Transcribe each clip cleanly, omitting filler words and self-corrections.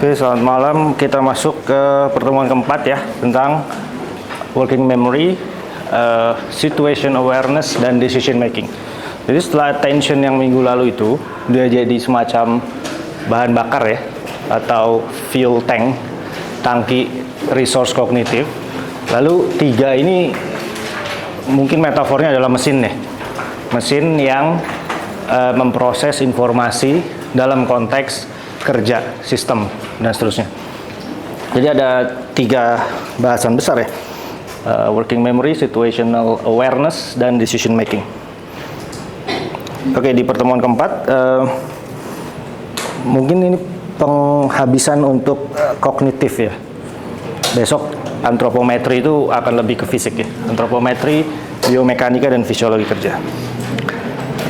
Oke, selamat malam. Kita masuk ke pertemuan keempat ya, tentang working memory, situation awareness, dan decision making. Jadi setelah attention yang minggu lalu itu, dia jadi semacam bahan bakar ya, atau fuel tank, tangki resource kognitif. Lalu tiga ini mungkin metafornya adalah mesin ya, mesin yang memproses informasi dalam konteks kerja, sistem, dan seterusnya. Jadi ada tiga bahasan besar ya, working memory, situational awareness, dan decision making. Oke, di pertemuan keempat, mungkin ini penghabisan untuk kognitif ya. Besok antropometri itu akan lebih ke fisik ya, antropometri, biomekanika, dan fisiologi kerja.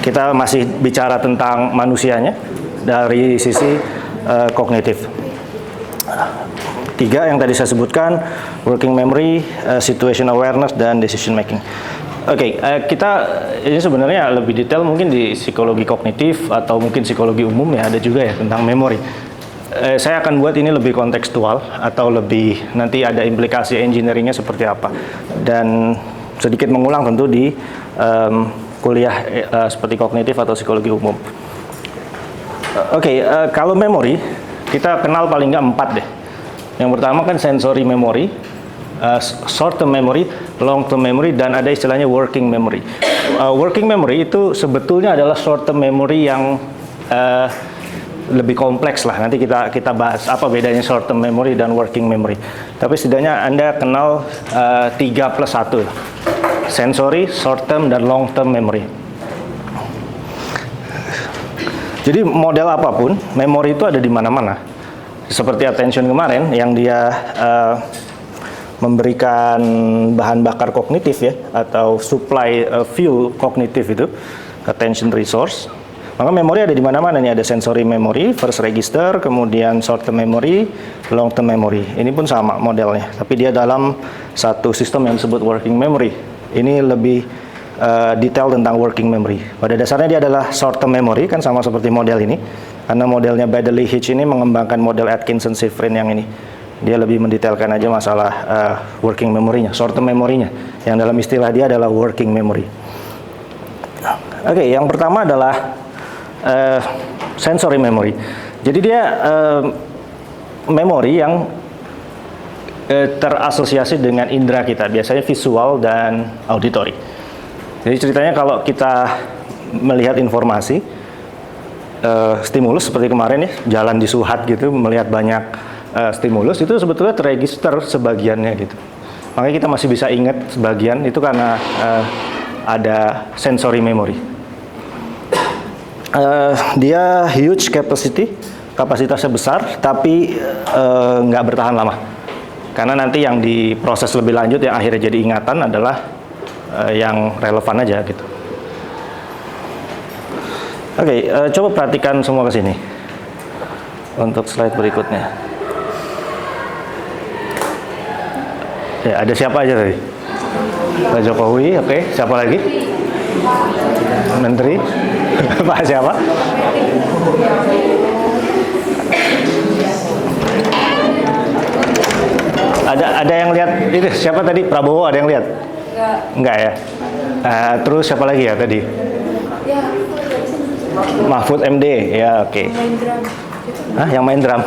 Kita masih bicara tentang manusianya dari sisi kognitif. Tiga yang tadi saya sebutkan, working memory, situation awareness, dan decision making. Oke, kita ini sebenarnya lebih detail mungkin di psikologi kognitif atau mungkin psikologi umum ya, ada juga ya tentang memori. Saya akan buat ini lebih kontekstual atau lebih nanti ada implikasi engineeringnya seperti apa, dan sedikit mengulang tentu di kuliah seperti kognitif atau psikologi umum. Oke, kalau memori, kita kenal paling nggak 4 deh. Yang pertama kan sensory memory, short term memory, long term memory, dan ada istilahnya working memory. Working memory itu sebetulnya adalah short term memory yang lebih kompleks lah. Nanti kita bahas apa bedanya short term memory dan working memory. Tapi setidaknya Anda kenal 3+1, sensory, short term, dan long term memory. Jadi model apapun, memori itu ada di mana-mana. Seperti attention kemarin, yang dia memberikan bahan bakar kognitif ya, atau supply fuel kognitif itu, attention resource. Maka memori ada di mana-mana nih, ada sensory memory, first register, kemudian short term memory, long term memory. Ini pun sama modelnya, tapi dia dalam satu sistem yang disebut working memory. Ini lebih detail tentang working memory. Pada dasarnya dia adalah short term memory, kan sama seperti model ini. Karena modelnya Baddeley Hitch ini mengembangkan model Atkinson-Shiffrin yang ini. Dia lebih mendetailkan aja masalah working memory-nya, short term memory-nya. Yang dalam istilah dia adalah working memory. Oke, yang pertama adalah sensory memory. Jadi dia memori yang terasosiasi dengan indera kita, biasanya visual dan auditory. Jadi ceritanya kalau kita melihat informasi, stimulus seperti kemarin ya, jalan di Suhat gitu, melihat banyak stimulus, itu sebetulnya terregister sebagiannya gitu. Makanya kita masih bisa ingat sebagian, itu karena ada sensory memory. Dia huge capacity, kapasitasnya besar, tapi nggak bertahan lama. Karena nanti yang diproses lebih lanjut, yang akhirnya jadi ingatan adalah yang relevan aja gitu. Oke, coba perhatikan semua ke sini untuk slide berikutnya. Ya, ada siapa aja tadi? Pak Jokowi, oke. Siapa lagi? Menteri? Pak siapa? Ada yang lihat itu siapa tadi? Prabowo, ada yang lihat? Enggak ya. Terus siapa lagi ya tadi? Mahfud MD, ya oke. Hah, yang main drum?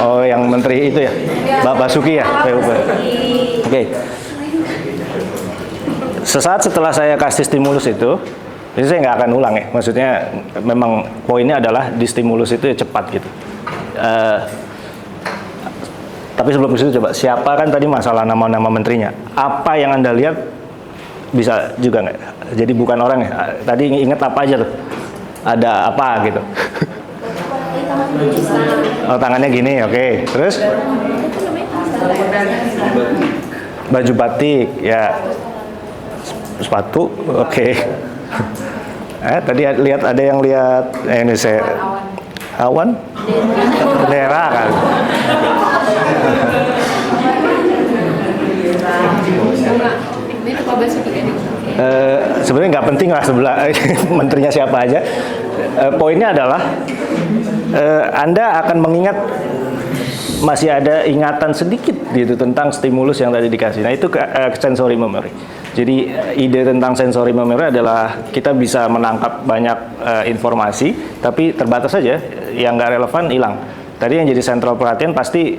Oh, yang menteri itu ya? Bapak Basuki ya? Oke. Sesaat setelah saya kasih stimulus itu, jadi saya nggak akan ulang ya. Maksudnya memang poinnya adalah di stimulus itu ya cepat gitu. Tapi sebelum itu coba, siapa kan tadi masalah nama-nama menterinya. Apa yang Anda lihat bisa juga nggak? Jadi bukan orang ya. Tadi ingat apa aja tuh? Ada apa gitu? Oh, tangannya gini, oke. Terus? Baju batik, ya. Sepatu, oke. Tadi lihat ada yang lihat, ini saya awan, bendera kan. Sebenarnya nggak penting lah sebelah menterinya siapa aja. Poinnya adalah Anda akan mengingat masih ada ingatan sedikit gitu tentang stimulus yang tadi dikasih. Nah itu sensory memory. Jadi ide tentang sensory memory adalah kita bisa menangkap banyak informasi, tapi terbatas saja, yang nggak relevan hilang. Tadi yang jadi sentral perhatian pasti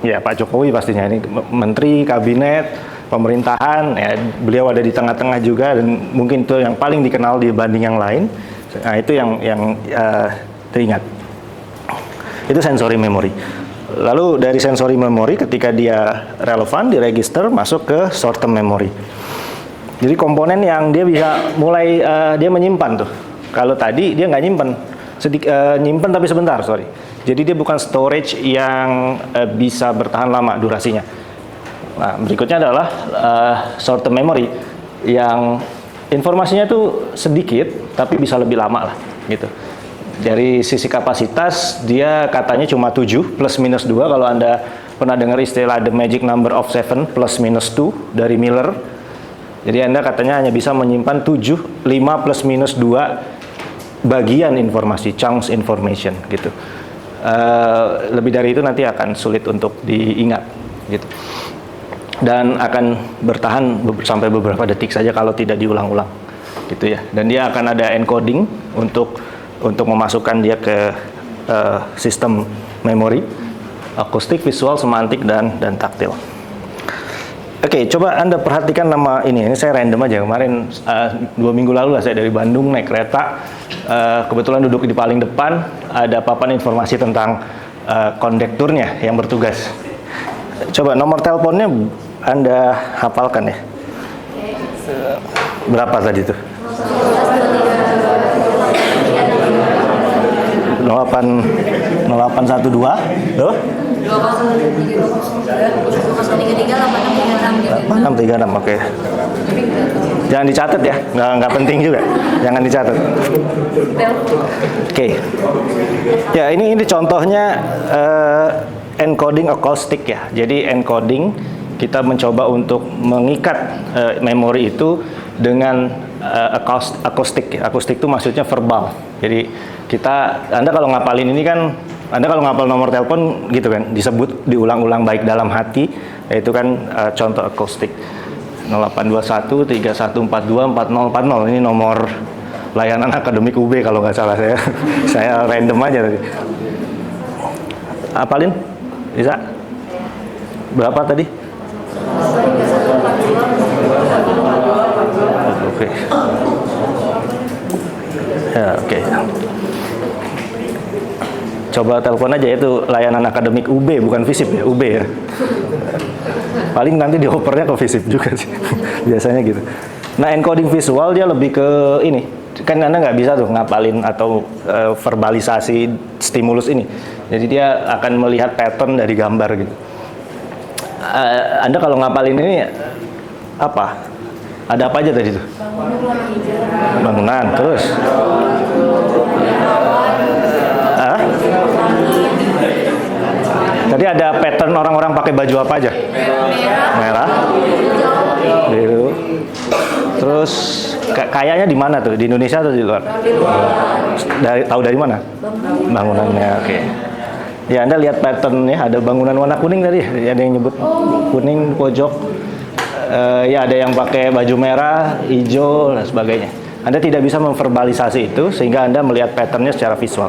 ya Pak Jokowi pastinya, ini menteri, kabinet, pemerintahan, ya, beliau ada di tengah-tengah juga dan mungkin itu yang paling dikenal dibanding yang lain. Nah itu yang teringat. Itu sensory memory. Lalu dari sensory memory ketika dia relevan, diregister, masuk ke short term memory. Jadi komponen yang dia bisa mulai dia menyimpan tuh. Kalau tadi dia nggak nyimpan, nyimpan tapi sebentar, sorry. Jadi dia bukan storage yang bisa bertahan lama durasinya. Nah, berikutnya adalah short term memory yang informasinya tuh sedikit tapi bisa lebih lama lah, gitu. Dari sisi kapasitas dia katanya cuma 7 plus minus 2. Kalau Anda pernah dengar istilah the magic number of 7 plus minus 2 dari Miller. Jadi Anda katanya hanya bisa menyimpan 7, 5 plus minus 2 bagian informasi, chunks information gitu. Lebih dari itu nanti akan sulit untuk diingat gitu. Dan akan bertahan sampai beberapa detik saja kalau tidak diulang-ulang gitu ya. Dan dia akan ada encoding untuk memasukkan dia ke sistem memori, akustik, visual, semantik, dan taktil. Oke, coba Anda perhatikan nama ini saya random aja. Kemarin 2 minggu lalu lah saya dari Bandung naik kereta, kebetulan duduk di paling depan, ada papan informasi tentang kondekturnya yang bertugas. Coba nomor teleponnya Anda hafalkan ya. Berapa tadi tuh? 0812 loh? 8636, oke. Jangan dicatat ya, nggak penting juga. Jangan dicatat. Oke. Ya ini contohnya encoding akustik ya. Jadi encoding kita mencoba untuk mengikat memori itu dengan akustik. Akustik itu maksudnya verbal. Jadi Anda kalau ngapalin ini kan, Anda kalau ngapal nomor telepon gitu kan, disebut diulang-ulang baik dalam hati, yaitu kan contoh akustik. 0821 3142 4040 ini nomor layanan akademik UB kalau nggak salah saya random aja tadi. Apalin? Bisa? Berapa tadi? Oke. Ya, oke. Coba telepon aja, itu layanan akademik UB bukan FISIP ya, UB ya. Paling nanti diopernya ke FISIP juga sih. Biasanya gitu. Nah, encoding visual dia lebih ke ini. Kan Anda nggak bisa tuh ngapalin atau verbalisasi stimulus ini. Jadi dia akan melihat pattern dari gambar gitu. Anda kalau ngapalin ini apa? Ada apa aja tadi tuh? Bangunan, terus? Tadi ada pattern orang-orang pakai baju apa aja? Merah, biru. Terus kayaknya di mana tuh? Di Indonesia atau di luar? Tahu dari mana? Bangunannya, oke. Ya, Anda lihat patternnya, ada bangunan warna kuning tadi, ada yang nyebut kuning pojok. Ya, ada yang pakai baju merah, hijau, dan sebagainya. Anda tidak bisa memverbalisasi itu sehingga Anda melihat patternnya secara visual.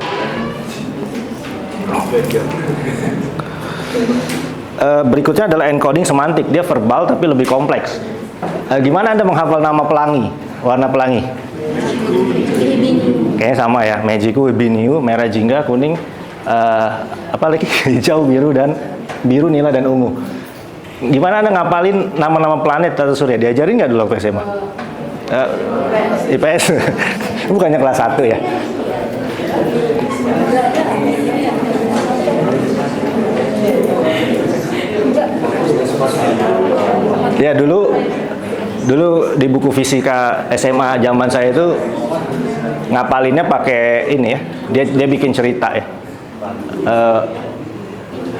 Berikutnya adalah encoding semantik. Dia verbal tapi lebih kompleks. Gimana Anda menghafal nama pelangi, warna pelangi? Kayaknya sama ya, Magiku, Ibiniu, merah jingga, kuning, apa lagi? Hijau, biru, nila, dan ungu. Gimana Anda ngapalin nama-nama planet atau surya? Diajarin nggak dulu waktu SMA? IPS. Bukannya kelas 1 ya? Ya, dulu di buku fisika SMA zaman saya itu ngapalinnya pakai ini ya. Dia bikin cerita ya.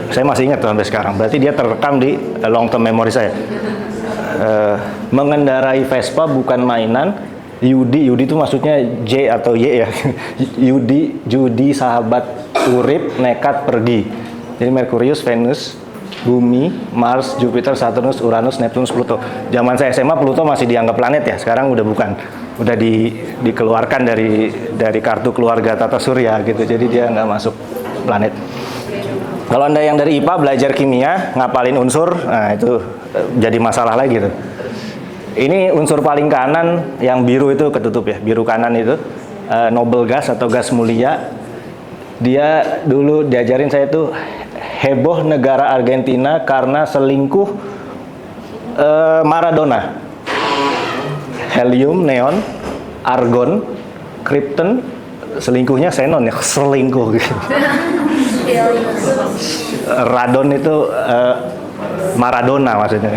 Saya masih ingat tuh sampai sekarang. Berarti dia terekam di long term memory saya. Mengendarai Vespa bukan mainan. Yudi itu maksudnya J atau Y ya. Judi sahabat urip, nekat, pergi. Jadi Merkurius, Venus, Bumi, Mars, Jupiter, Saturnus, Uranus, Neptunus, Pluto. Zaman saya SMA Pluto masih dianggap planet ya, sekarang udah bukan. Udah dikeluarkan dari kartu keluarga tata surya gitu. Jadi dia nggak masuk planet. Kalau Anda yang dari IPA belajar kimia, ngapalin unsur, nah itu jadi masalah lagi tuh. Ini unsur paling kanan yang biru itu ketutup ya, biru kanan itu noble gas atau gas mulia. Dia dulu diajarin saya tuh heboh negara Argentina karena selingkuh Maradona. Helium, neon, argon, krypton, selingkuhnya xenon ya, selingkuh gitu. Radon itu Maradona maksudnya.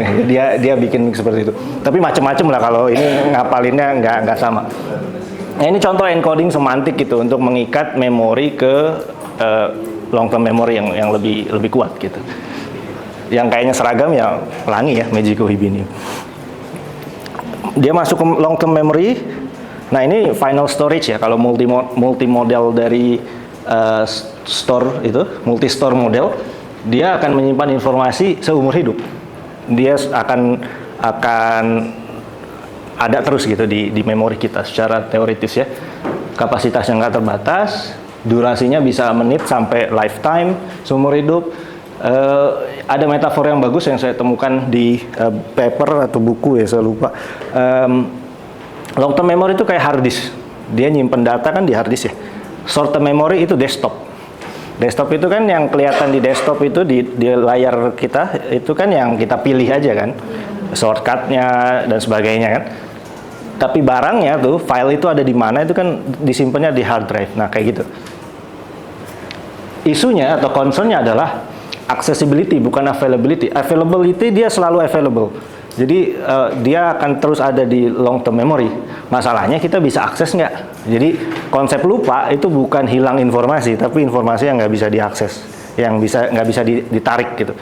Dia bikin seperti itu. Tapi macam-macam lah kalau ini ngapalinnya nggak sama. Nah, ini contoh encoding semantik gitu untuk mengikat memori ke long term memory yang lebih kuat gitu. Yang kayaknya seragam ya pelangi ya, Magico Hibinium. Dia masuk ke long term memory. Nah, ini final storage ya. Kalau multimodal dari store itu, multi store model, dia akan menyimpan informasi seumur hidup. Dia akan ada terus gitu di memori kita secara teoritis ya. Kapasitasnya nggak terbatas, durasinya bisa menit sampai lifetime, seumur hidup. Ada metafor yang bagus yang saya temukan di paper atau buku ya, saya lupa. Long term memory itu kayak hard disk. Dia nyimpen data kan di hard disk ya. Short term memory itu desktop. Desktop itu kan yang kelihatan di desktop itu di layar kita, itu kan yang kita pilih aja kan, shortcutnya dan sebagainya kan. Tapi barangnya tuh, file itu ada di mana itu kan disimpannya di hard drive. Nah kayak gitu. Isunya atau concernnya adalah accessibility bukan availability. Availability dia selalu available. Jadi dia akan terus ada di long term memory. Masalahnya kita bisa akses nggak? Jadi konsep lupa itu bukan hilang informasi, tapi informasi yang nggak bisa diakses, yang nggak bisa ditarik gitu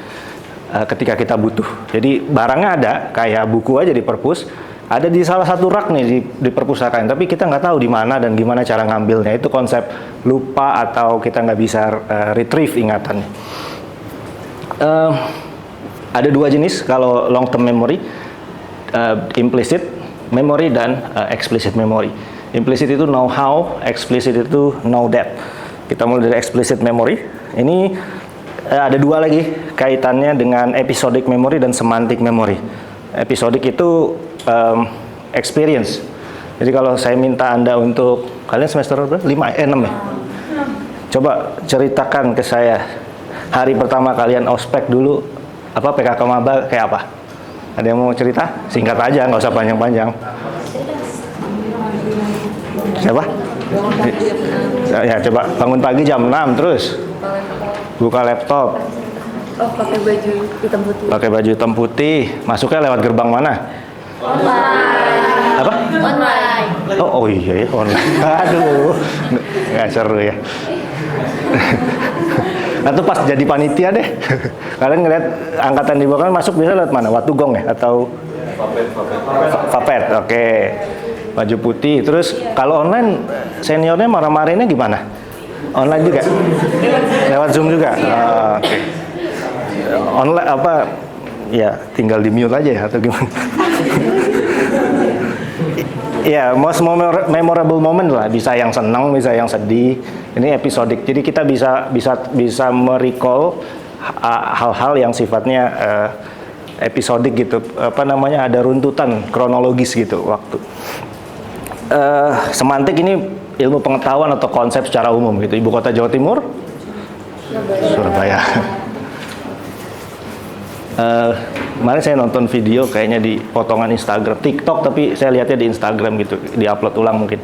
ketika kita butuh. Jadi barangnya ada, kayak buku aja di perpus, ada di salah satu rak nih di perpustakaan, tapi kita nggak tahu di mana dan gimana cara ngambilnya. Itu konsep lupa atau kita nggak bisa retrieve ingatannya. Ada dua jenis kalau long term memory, implicit memory dan explicit memory. Implicit itu know how, explicit itu know that. Kita mulai dari explicit memory. Ini ada dua lagi kaitannya dengan episodic memory dan semantic memory. Episodic itu experience. Jadi kalau saya minta Anda untuk, kalian semester berapa? 6 ya? Coba ceritakan ke saya hari pertama kalian ospek dulu, apa PKK maba kayak apa? Ada yang mau cerita? Singkat aja, nggak usah panjang-panjang. Siapa? Ya coba bangun pagi jam 6 terus buka laptop. Oh, pakai baju hitam putih. Pakai baju hitam putih. Masuknya lewat gerbang mana? Online. Apa? Online. Oh iya ya, online. Aduh, nggak seru ya. Atau pas jadi panitia deh. Kalian ngeliat angkatan di bawah kan masuk bisa lewat mana? Watugong ya? Atau Vapet? Oke. Baju putih. Terus kalau online seniornya marah-marahinnya gimana? Online juga? Lewat Zoom juga? Oke. Online apa? Ya tinggal di mute aja ya atau gimana? Ya, most memorable moment lah. Bisa yang senang, bisa yang sedih. Ini episodik. Jadi kita bisa merecall hal-hal yang sifatnya episodik gitu. Apa namanya? Ada runtutan kronologis gitu waktu. Semantik ini ilmu pengetahuan atau konsep secara umum gitu. Ibu kota Jawa Timur? Surabaya. Kemarin saya nonton video kayaknya di potongan Instagram, TikTok, tapi saya lihatnya di Instagram gitu, diupload ulang mungkin.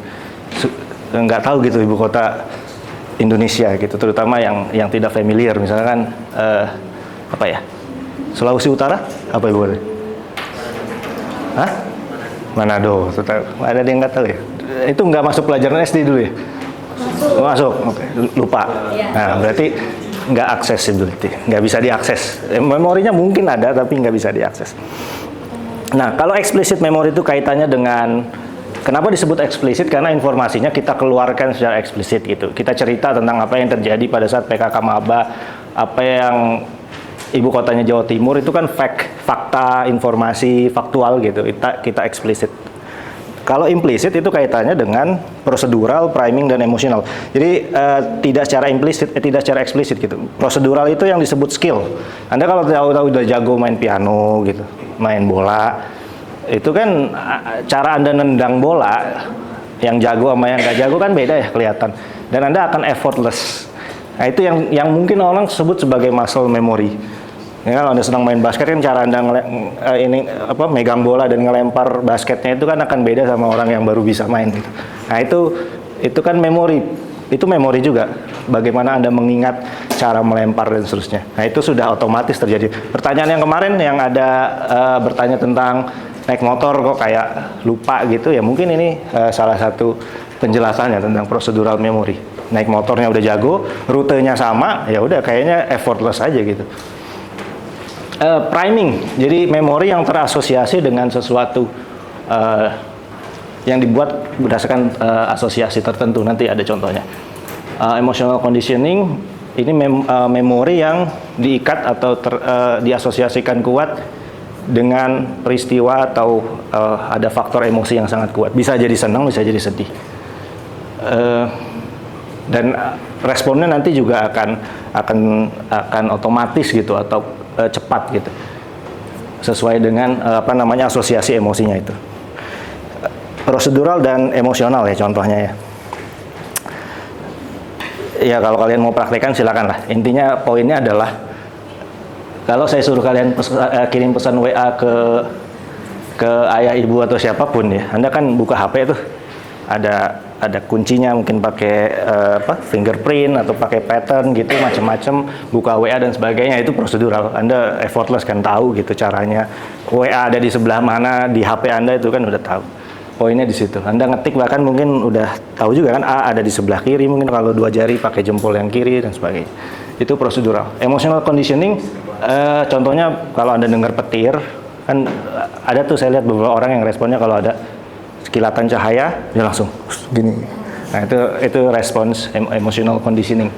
Nggak tahu gitu ibu kota Indonesia gitu, terutama yang tidak familiar, misalkan apa ya, Sulawesi Utara, apa ibu kota? Hah? Manado, ada yang nggak tahu ya? Itu nggak masuk pelajaran SD dulu ya? Masuk, okay. Lupa. Nah berarti nggak accessibility, nggak bisa diakses. Memorinya mungkin ada, tapi nggak bisa diakses. Nah, kalau explicit memory itu kaitannya dengan Kenapa disebut eksplisit? Karena informasinya kita keluarkan secara eksplisit gitu. Kita cerita tentang apa yang terjadi pada saat PKK Maba, apa yang ibu kotanya Jawa Timur itu kan fakta, informasi, faktual gitu. Kita eksplisit. Kalau implisit itu kaitannya dengan prosedural, priming, dan emosional. Jadi tidak secara implisit, tidak secara eksplisit gitu. Prosedural itu yang disebut skill. Anda kalau tahu udah jago main piano gitu, main bola, itu kan cara Anda nendang bola, yang jago sama yang nggak jago kan beda ya kelihatan. Dan Anda akan effortless. Nah itu yang mungkin orang sebut sebagai muscle memory. Ya, kalau Anda sedang main basket kan cara Anda megang bola dan ngelempar basketnya itu kan akan beda sama orang yang baru bisa main gitu. Nah itu kan memori. Itu memori juga. Bagaimana Anda mengingat cara melempar dan seterusnya. Nah itu sudah otomatis terjadi. Pertanyaan yang kemarin yang ada bertanya tentang naik motor kok kayak lupa gitu ya, mungkin ini salah satu penjelasannya tentang procedural memory. Naik motornya udah jago, rutenya sama, ya udah kayaknya effortless aja gitu. Priming, jadi memori yang terasosiasi dengan sesuatu yang dibuat berdasarkan asosiasi tertentu, nanti ada contohnya. Emotional conditioning, ini memori yang diikat atau diasosiasikan kuat dengan peristiwa atau ada faktor emosi yang sangat kuat. Bisa jadi senang, bisa jadi sedih. Dan responnya nanti juga akan otomatis gitu atau cepat gitu. Sesuai dengan asosiasi emosinya itu. Prosedural dan emosional ya contohnya ya. Ya kalau kalian mau praktekkan silakan lah. Intinya poinnya adalah kalau saya suruh kalian kirim pesan WA ke ayah ibu atau siapapun ya, Anda kan buka HP tuh ada kuncinya, mungkin pakai fingerprint atau pakai pattern gitu macam-macam, buka WA dan sebagainya, itu prosedural. Anda effortless kan tahu gitu caranya. WA ada di sebelah mana di HP Anda itu kan udah tahu. Poinnya di situ. Anda ngetik bahkan mungkin udah tahu juga kan A ada di sebelah kiri, mungkin kalau dua jari pakai jempol yang kiri dan sebagainya. Itu prosedural. Emotional conditioning contohnya kalau Anda dengar petir, kan ada tuh saya lihat beberapa orang yang responnya kalau ada kilatan cahaya, dia langsung gini. Nah itu respons emotional conditioning.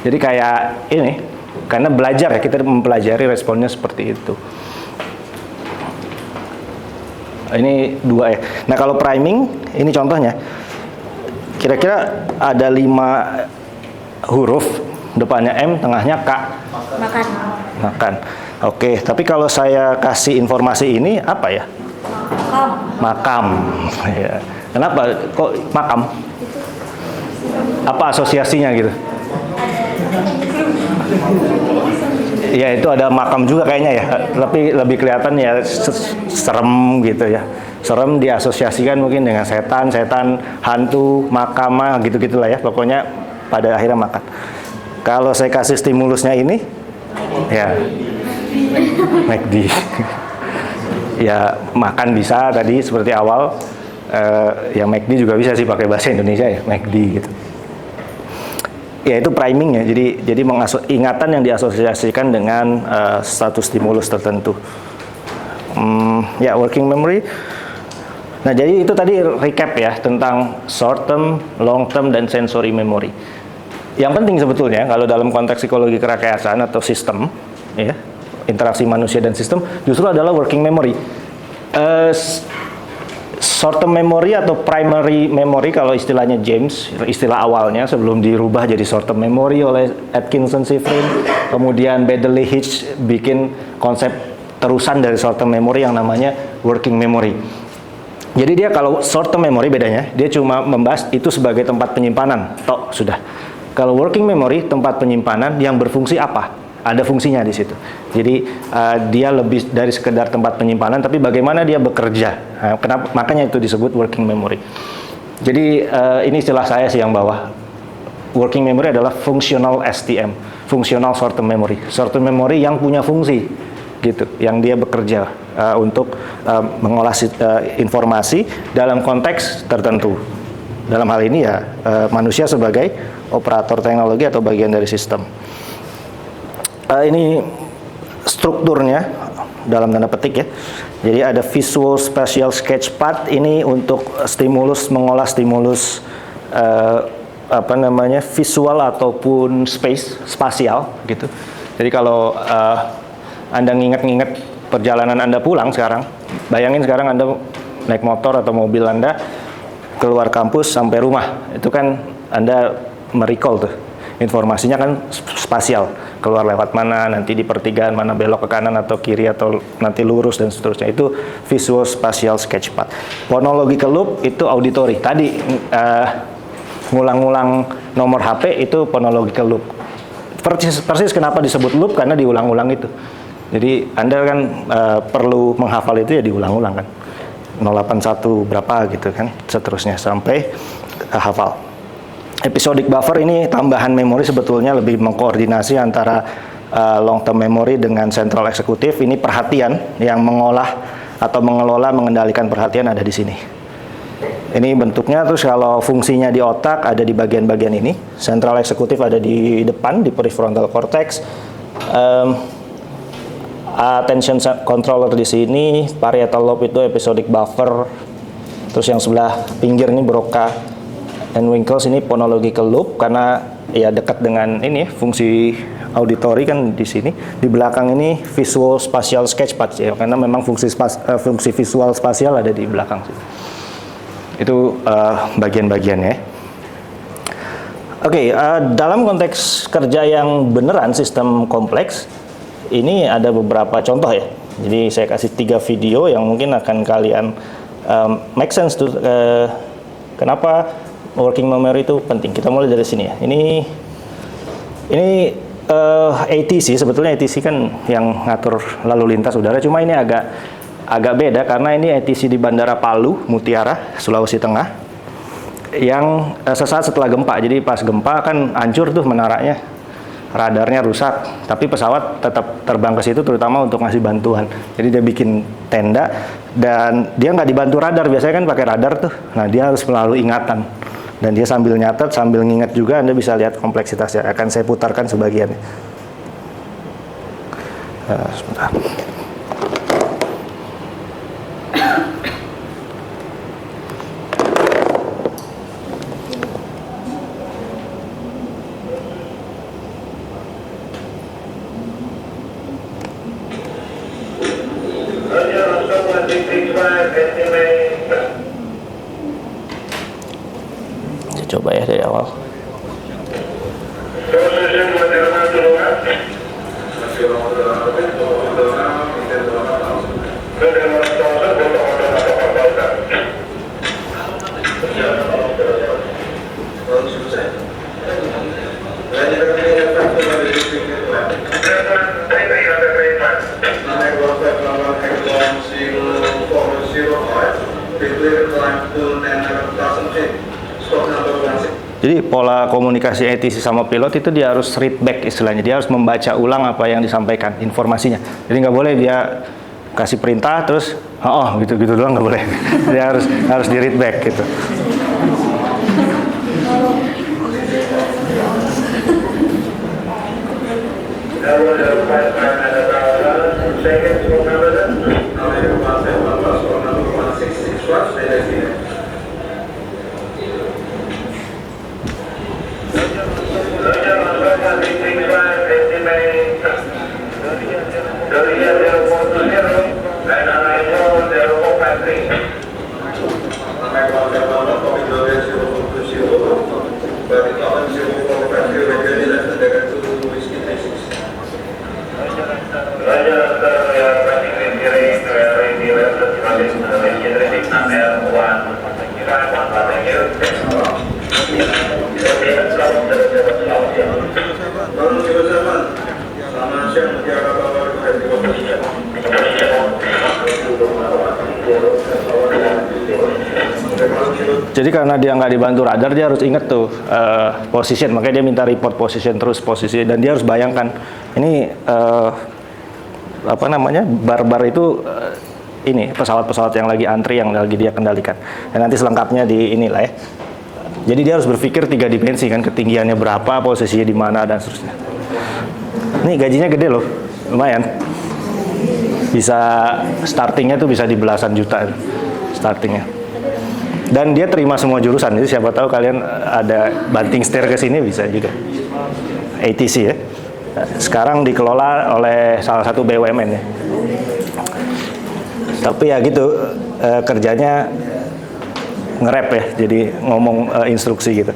Jadi kayak ini, karena belajar ya, kita mempelajari responnya seperti itu. Ini dua ya. Nah kalau priming, ini contohnya. Kira-kira ada 5 huruf, depannya M, tengahnya K. Makan. Oke, tapi kalau saya kasih informasi ini apa ya? Makam. Ya. Kenapa kok makam? Apa asosiasinya gitu? Ya itu ada makam juga kayaknya ya, tapi lebih kelihatan ya serem gitu ya. Serem diasosiasikan mungkin dengan setan, hantu, makam, gitu-gitulah ya. Pokoknya pada akhirnya makan. Kalau saya kasih stimulusnya ini, ya McD. Ya makan bisa tadi seperti awal, ya McD juga bisa sih pakai bahasa Indonesia ya, McD gitu. Ya itu priming ya, jadi ingatan yang diasosiasikan dengan satu stimulus tertentu. Ya working memory. Nah jadi itu tadi recap ya tentang short term, long term, dan sensory memory. Yang penting sebetulnya kalau dalam konteks psikologi kerakyasan atau sistem, ya interaksi manusia dan sistem, justru adalah working memory. Short term memory atau primary memory kalau istilahnya James, istilah awalnya sebelum dirubah jadi short term memory oleh Atkinson Shiffrin, kemudian Bedley Hitch bikin konsep terusan dari short term memory yang namanya working memory. Jadi dia kalau short term memory bedanya, dia cuma membahas itu sebagai tempat penyimpanan, toh sudah. Kalau working memory, tempat penyimpanan yang berfungsi apa? Ada fungsinya di situ. Jadi dia lebih dari sekedar tempat penyimpanan, tapi bagaimana dia bekerja. Nah, makanya itu disebut working memory. Jadi ini istilah saya sih yang bawah. Working memory adalah functional STM, functional short term memory. Short term memory yang punya fungsi, gitu, yang dia bekerja untuk mengolah informasi dalam konteks tertentu. Dalam hal ini ya manusia sebagai operator teknologi atau bagian dari sistem. Ini strukturnya dalam tanda petik ya. Jadi ada Visual Spatial Sketchpad, ini untuk stimulus, mengolah stimulus visual ataupun spasial gitu. Jadi kalau Anda nginget-nginget perjalanan Anda pulang sekarang, bayangin sekarang Anda naik motor atau mobil Anda keluar kampus sampai rumah, itu kan Anda merecall tuh. Informasinya kan spasial, keluar lewat mana, nanti di pertigaan mana belok ke kanan atau kiri atau nanti lurus dan seterusnya. Itu Visual Spatial Sketchpad. Phonological loop itu auditory. Tadi ngulang-ngulang nomor HP itu phonological loop. Persis kenapa disebut loop, karena diulang-ulang itu. Jadi Anda kan perlu menghafal itu ya diulang-ulang kan. 081 berapa gitu kan, seterusnya sampai hafal. Episodic buffer ini tambahan memori, sebetulnya lebih mengkoordinasi antara long term memory dengan central executive. Ini perhatian yang mengolah atau mengelola, mengendalikan perhatian ada di sini. Ini bentuknya, terus kalau fungsinya di otak ada di bagian-bagian ini. Central executive ada di depan, di prefrontal cortex. Attention controller di sini, parietal lobe itu episodic buffer. Terus yang sebelah pinggir ini Broca and Winkles, ini phonological loop karena ya dekat dengan ini fungsi auditory kan di sini. Di belakang ini Visual Spatial Sketchpad ya, karena memang fungsi visual spasial ada di belakang sini. Itu bagian-bagiannya. Oke, dalam konteks kerja yang beneran sistem kompleks, ini ada beberapa contoh ya. Jadi saya kasih 3 video yang mungkin akan kalian make sense tuh kenapa working memory itu penting. Kita mulai dari sini ya. Ini ATC, sebetulnya ATC kan yang ngatur lalu lintas udara, cuma ini agak beda karena ini ATC di Bandara Palu, Mutiara, Sulawesi Tengah, yang sesaat setelah gempa. Jadi pas gempa kan hancur tuh menaranya, radarnya rusak, tapi pesawat tetap terbang ke situ terutama untuk ngasih bantuan. Jadi dia bikin tenda dan dia nggak dibantu radar, biasanya kan pakai radar tuh. Nah dia harus melalui ingatan. Dan dia sambil nyatet, sambil nginget juga, Anda bisa lihat kompleksitasnya. Akan saya putarkan sebagian. Sebentar. Coba ya dari awal. Jadi pola komunikasi ATC sama pilot itu dia harus read back istilahnya, dia harus membaca ulang apa yang disampaikan, informasinya. Jadi nggak boleh dia kasih perintah terus gitu doang, nggak boleh. Dia harus di read back gitu. Jadi karena dia nggak dibantu radar, dia harus inget tuh position, makanya dia minta report position terus, posisi, dan dia harus bayangkan ini bar-bar itu ini pesawat-pesawat yang lagi antri yang lagi dia kendalikan. Dan nanti selengkapnya di inilah ya. Jadi dia harus berpikir 3 dimensi kan, ketinggiannya berapa, posisinya di mana dan seterusnya. Ini gajinya gede loh, lumayan. bisa startingnya tuh bisa di belasan juta startingnya. Dan dia terima semua jurusan, jadi siapa tahu kalian ada banting setir ke sini bisa juga. ATC ya. Sekarang dikelola oleh salah satu BUMN ya. Tapi ya gitu, kerjanya nge-rap ya, jadi ngomong instruksi gitu.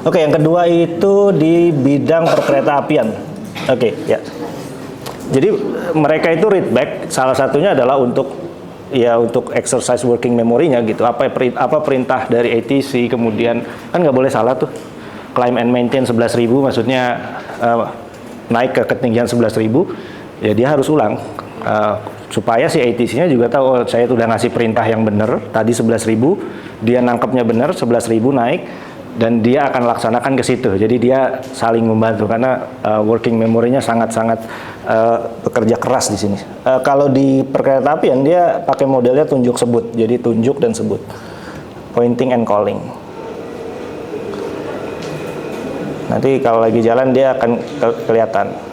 Oke, yang kedua itu di bidang perkereta apian. Oke, ya. Jadi mereka itu read back, salah satunya adalah untuk exercise working memory-nya gitu. Apa perintah dari ATC, kemudian kan nggak boleh salah tuh. Climb and maintain 11.000 maksudnya naik ke ketinggian 11.000, ya dia harus ulang. Supaya si ATC-nya juga tahu, oh, saya udah ngasih perintah yang benar, tadi 11.000, dia nangkepnya benar, 11.000 naik, dan dia akan laksanakan ke situ. Jadi dia saling membantu karena working memory-nya sangat-sangat bekerja keras di sini. Kalau di perkereta apian dia pakai modelnya tunjuk sebut, jadi tunjuk dan sebut, pointing and calling. Nanti kalau lagi jalan dia akan kelihatan.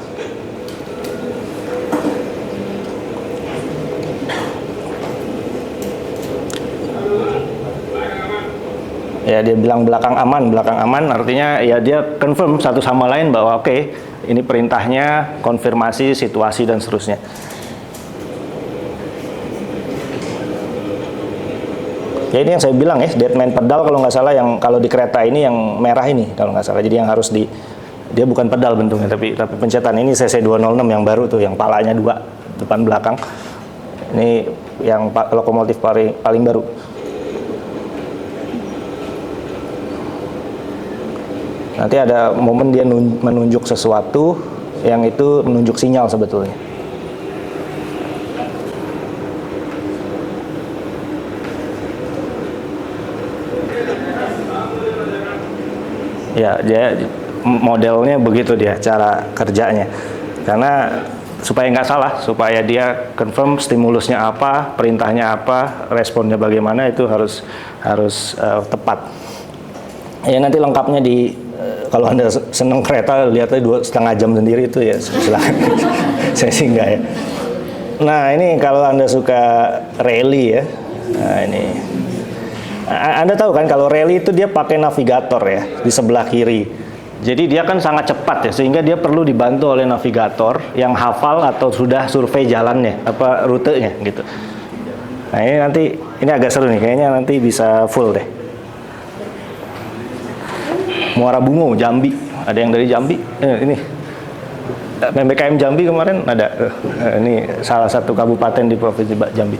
Ya dia bilang belakang aman artinya ya dia confirm satu sama lain bahwa oke, ini perintahnya, konfirmasi situasi dan seterusnya. Ya ini yang saya bilang ya, deadman pedal kalau nggak salah, yang kalau di kereta ini yang merah ini kalau nggak salah, jadi yang harus dia bukan pedal bentuknya tapi pencetan. Ini CC206 yang baru tuh, yang palanya 2 depan belakang. Ini yang lokomotif paling baru. Nanti ada momen dia menunjuk sesuatu yang itu menunjuk sinyal sebetulnya. Ya, dia modelnya begitu dia cara kerjanya. Karena supaya nggak salah, supaya dia confirm stimulusnya apa, perintahnya apa, responnya bagaimana, itu harus tepat. Ya nanti lengkapnya kalau Anda senang kereta, lihatnya 2,5 jam sendiri itu ya silakan. Saya sih enggak ya. Nah ini kalau Anda suka rally ya, nah ini Anda tahu kan kalau rally itu dia pakai navigator ya di sebelah kiri. Jadi dia kan sangat cepat ya, sehingga dia perlu dibantu oleh navigator yang hafal atau sudah survei jalannya, rutenya gitu. Nah ini agak seru nih, kayaknya nanti bisa full deh. Muara Bungo, Jambi. Ada yang dari Jambi? Ini PMBKM Jambi kemarin ada. Ini salah satu kabupaten di Provinsi Jambi.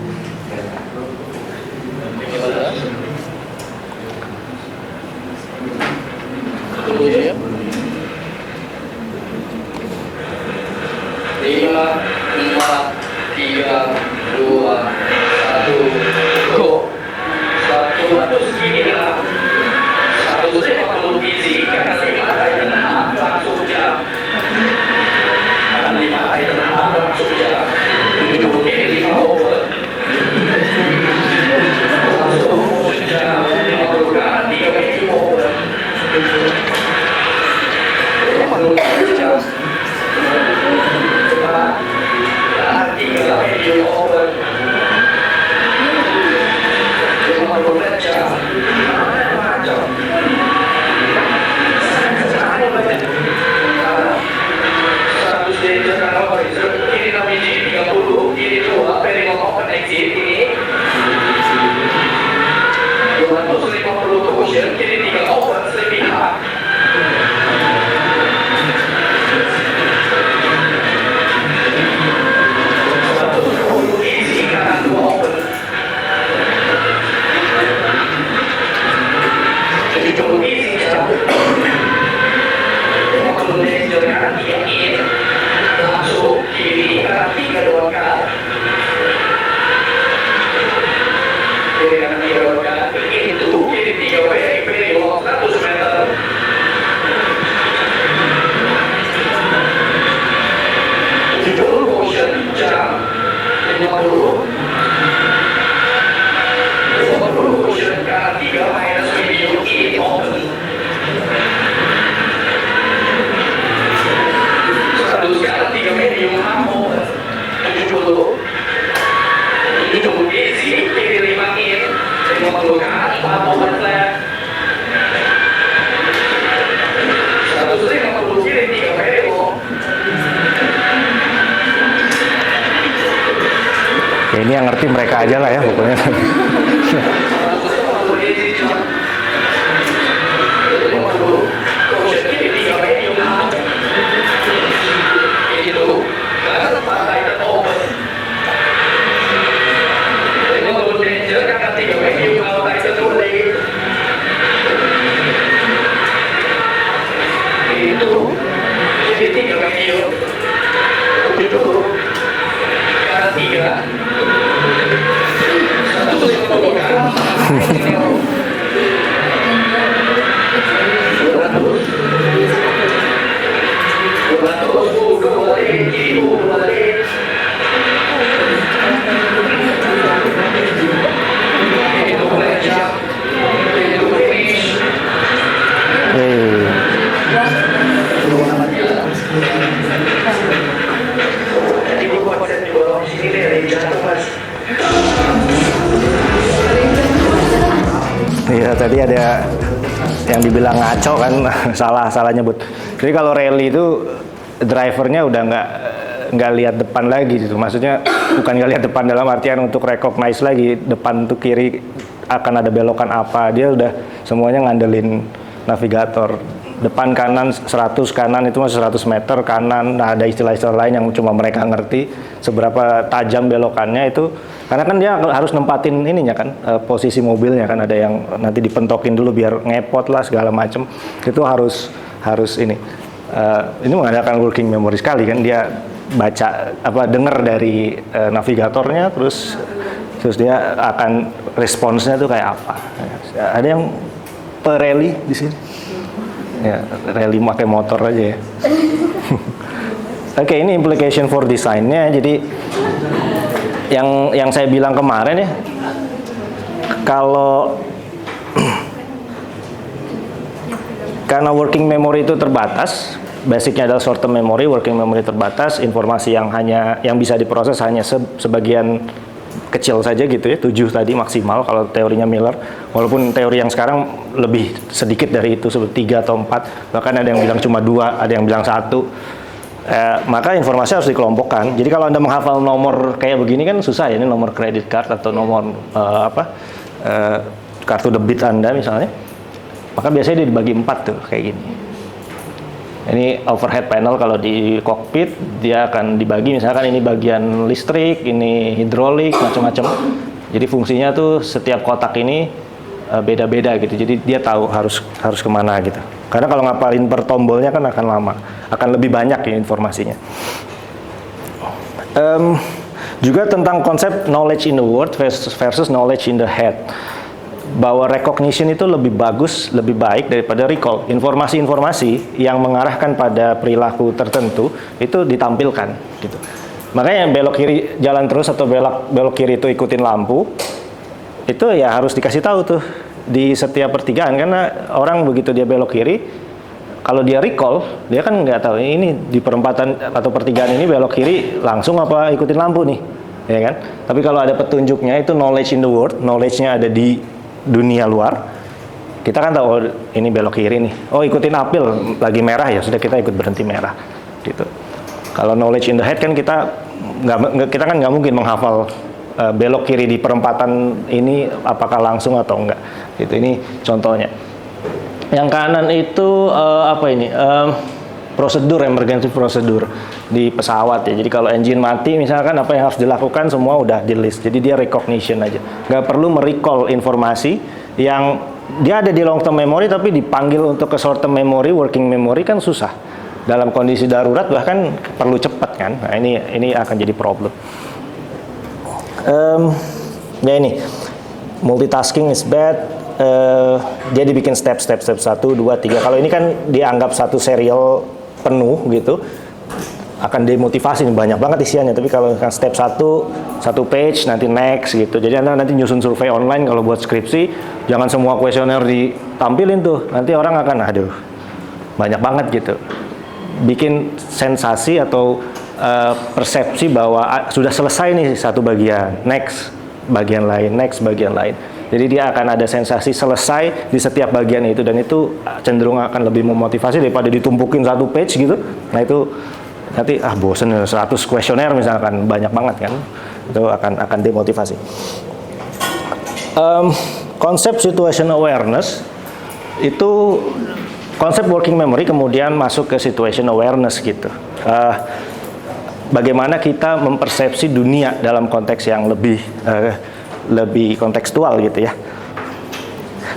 Lima, empat, tiga, dua, satu, go. Satu segini lah. Satu saya perlu gizi karena 5 item langsung jam. Karena 5 item langsung jam. Ini 5 over. Langsung jam. Bukan 3 meter over. Ini perlu jam. 3 meter over. 50 jam. Ini namanya 30, ini 2, periode open exit ini 250 cushion, ini 3 open sleeping hard. Easy karena 2 open. Jadi cukup easy ya. Kalau dari jalan ini langsung kiri kanan 3 ini yang ngerti mereka aja lah ya pokoknya. Iya, tadi ada yang dibilang ngaco kan, salah nyebut. Jadi kalau rally itu drivernya udah nggak lihat depan lagi gitu. Maksudnya bukan nggak lihat depan dalam artian untuk recognize lagi depan tuh kiri akan ada belokan apa. Dia udah semuanya ngandelin navigator. Depan kanan 100, kanan itu masih 100 meter kanan. Nah, ada istilah-istilah lain yang cuma mereka ngerti seberapa tajam belokannya itu. Karena kan dia harus nempatin ininya kan, posisi mobilnya kan, ada yang nanti dipentokin dulu biar ngepot lah segala macem. Itu harus ini. Ini mengadakan working memory sekali kan, dia baca dengar dari navigatornya, terus dia akan responsnya tuh kayak apa. Ada yang rally di sini. Ya, rally pakai motor aja ya. Oke, ini implication for design-nya. Jadi yang saya bilang kemarin ya, kalau karena working memory itu terbatas, basicnya adalah short term memory, working memory terbatas, informasi yang bisa diproses hanya sebagian kecil saja gitu ya, 7 tadi maksimal kalau teorinya Miller, walaupun teori yang sekarang lebih sedikit dari itu, seperti 3 atau 4, bahkan ada yang bilang cuma 2, ada yang bilang 1. Maka informasi harus dikelompokkan. Jadi kalau Anda menghafal nomor kayak begini kan susah ya, ini nomor credit card atau nomor kartu debit Anda misalnya, maka biasanya dia dibagi 4 tuh kayak gini. Ini overhead panel kalau di cockpit, dia akan dibagi, misalkan ini bagian listrik, ini hidrolik, macam-macam. Jadi fungsinya tuh setiap kotak ini beda-beda gitu. Jadi dia tahu harus kemana gitu. Karena kalau ngapalin per tombolnya kan akan lama, akan lebih banyak ya informasinya. Juga tentang konsep knowledge in the word versus knowledge in the head. Bahwa recognition itu lebih bagus, lebih baik daripada recall. Informasi-informasi yang mengarahkan pada perilaku tertentu itu ditampilkan gitu. Makanya belok kiri jalan terus atau belok kiri itu ikutin lampu, itu ya harus dikasih tahu tuh di setiap pertigaan, karena orang begitu dia belok kiri, kalau dia recall, dia kan nggak tahu ini di perempatan atau pertigaan ini belok kiri langsung apa ikutin lampu nih, ya kan? Tapi kalau ada petunjuknya itu knowledge in the world, knowledge-nya ada di dunia luar, kita kan tahu oh, ini belok kiri nih, oh ikutin apil lagi merah ya sudah kita ikut berhenti merah gitu. Kalau knowledge in the head kan kita kan nggak mungkin menghafal belok kiri di perempatan ini apakah langsung atau enggak gitu. Ini contohnya. Yang kanan itu prosedur, emergency prosedur di pesawat ya. Jadi kalau engine mati misalkan apa yang harus dilakukan semua udah di list. Jadi dia recognition aja. Nggak perlu merecall informasi yang dia ada di long term memory tapi dipanggil untuk ke short term memory, working memory kan susah. Dalam kondisi darurat bahkan perlu cepat kan. Nah, ini akan jadi problem. Ya ini multitasking is bad. Dia dibikin step 1, 2, 3. Kalau ini kan dianggap satu serial penuh gitu, akan demotivasi, banyak banget isiannya. Tapi kalau kan step 1, satu page, nanti next gitu. Jadi Anda nanti nyusun survei online kalau buat skripsi, jangan semua kuesioner ditampilin tuh. Nanti orang akan, aduh, banyak banget gitu. Bikin sensasi atau persepsi bahwa sudah selesai nih satu bagian, next bagian lain, next bagian lain. Jadi dia akan ada sensasi selesai di setiap bagian itu, dan itu cenderung akan lebih memotivasi daripada ditumpukin satu page gitu. Nah itu nanti bosen 100 kuesioner misalkan, banyak banget kan, itu akan demotivasi. Konsep situation awareness itu konsep working memory kemudian masuk ke situation awareness gitu. Bagaimana kita mempersepsi dunia dalam konteks yang lebih kontekstual gitu ya.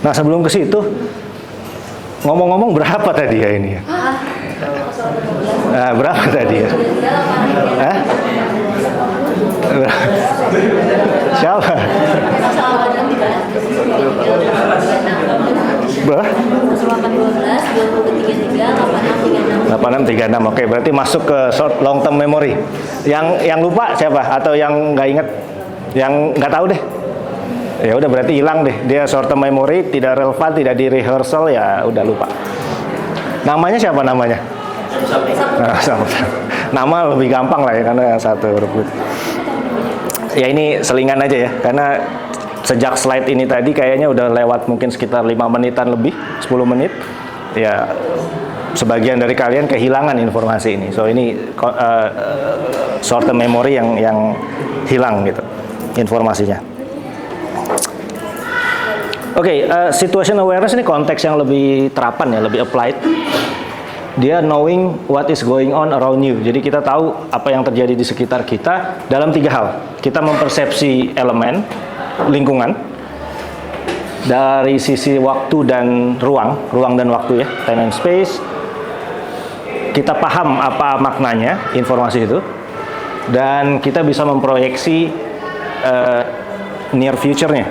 Nah sebelum ke situ, ngomong-ngomong berapa tadi ya ini ya? Berapa tadi ya? Siapa? Berapa? 8636. Oke, berarti masuk ke short long term memory. Yang lupa siapa? Atau yang nggak inget? Yang nggak tahu deh? Ya udah berarti hilang deh. Dia short term memory, tidak relevan, tidak di rehearsal, ya udah lupa. Namanya siapa namanya? Nama lebih gampang lah ya karena satu huruf. Ya ini selingan aja ya, karena sejak slide ini tadi kayaknya udah lewat mungkin sekitar 5 menitan lebih, 10 menit. Ya sebagian dari kalian kehilangan informasi ini. So ini short term memory yang hilang gitu informasinya. Oke, situation awareness ini konteks yang lebih terapan ya, lebih applied. Dia knowing what is going on around you. Jadi kita tahu apa yang terjadi di sekitar kita dalam 3 hal. Kita mempersepsi elemen, lingkungan, dari sisi waktu dan ruang dan waktu ya, time and space. Kita paham apa maknanya informasi itu, dan kita bisa memproyeksi near future-nya,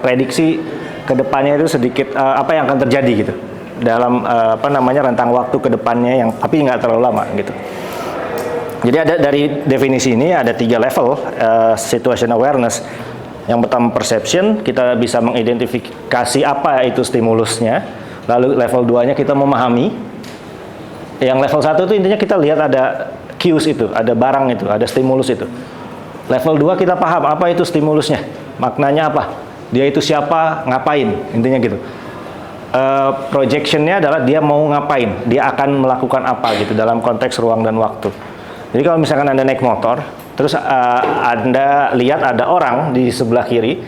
prediksi kedepannya itu sedikit apa yang akan terjadi gitu dalam rentang waktu kedepannya yang tapi nggak terlalu lama gitu. Jadi ada dari definisi ini ada 3 level situation awareness. Yang pertama perception, kita bisa mengidentifikasi apa itu stimulusnya. Lalu level 2-nya kita memahami. Yang level 1 itu intinya kita lihat ada cues itu, ada barang itu, ada stimulus itu. Level 2 kita paham apa itu stimulusnya, maknanya apa, dia itu siapa, ngapain, intinya gitu. Projectionnya adalah dia mau ngapain, dia akan melakukan apa gitu dalam konteks ruang dan waktu. Jadi kalau misalkan Anda naik motor, terus Anda lihat ada orang di sebelah kiri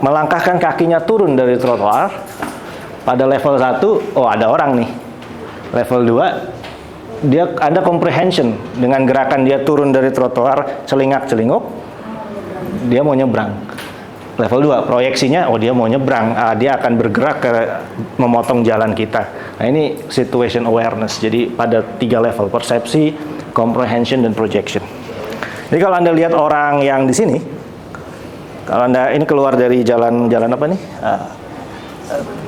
melangkahkan kakinya turun dari trotoar, pada level 1, oh ada orang nih. Level 2, Anda comprehension dengan gerakan dia turun dari trotoar, celingak-celinguk, dia mau nyebrang. Level 2, proyeksinya, oh dia mau nyebrang, dia akan bergerak ke memotong jalan kita. Nah ini situation awareness, jadi pada 3 level, persepsi, comprehension, dan projection. Jadi kalau Anda lihat orang yang di sini, kalau Anda ini keluar dari jalan apa nih?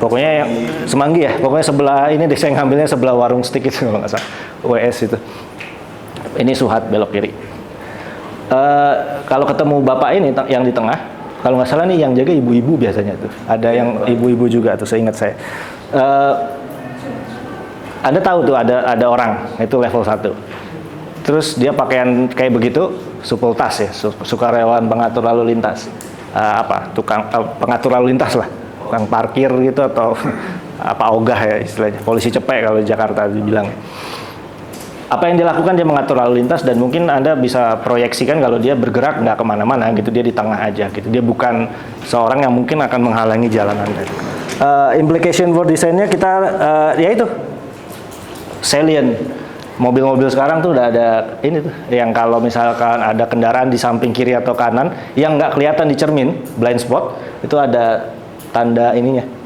Pokoknya yang Semanggi ya, pokoknya sebelah ini deh, saya ngambilnya sebelah warung steak itu kalau nggak salah, WS itu. Ini Suhat belok kiri. Kalau ketemu bapak ini yang di tengah, kalau nggak salah nih yang jaga ibu-ibu biasanya tuh. Ada yang ibu-ibu juga tuh, seingat saya. Anda tahu tuh ada orang, itu level 1. Terus dia pakaian kayak begitu, supel tas ya, sukarelawan pengatur lalu lintas. Tukang pengatur lalu lintas lah. Tukang parkir gitu atau apa ogah ya istilahnya. Polisi cepek kalau di Jakarta dibilang. Apa yang dilakukan, dia mengatur lalu lintas, dan mungkin Anda bisa proyeksikan kalau dia bergerak nggak kemana-mana gitu, dia di tengah aja gitu, dia bukan seorang yang mungkin akan menghalangi jalan Anda. Implication for design-nya kita yaitu salient. Mobil-mobil sekarang tuh udah ada ini tuh, yang kalau misalkan ada kendaraan di samping kiri atau kanan yang nggak kelihatan di cermin, blind spot, itu ada tanda ininya.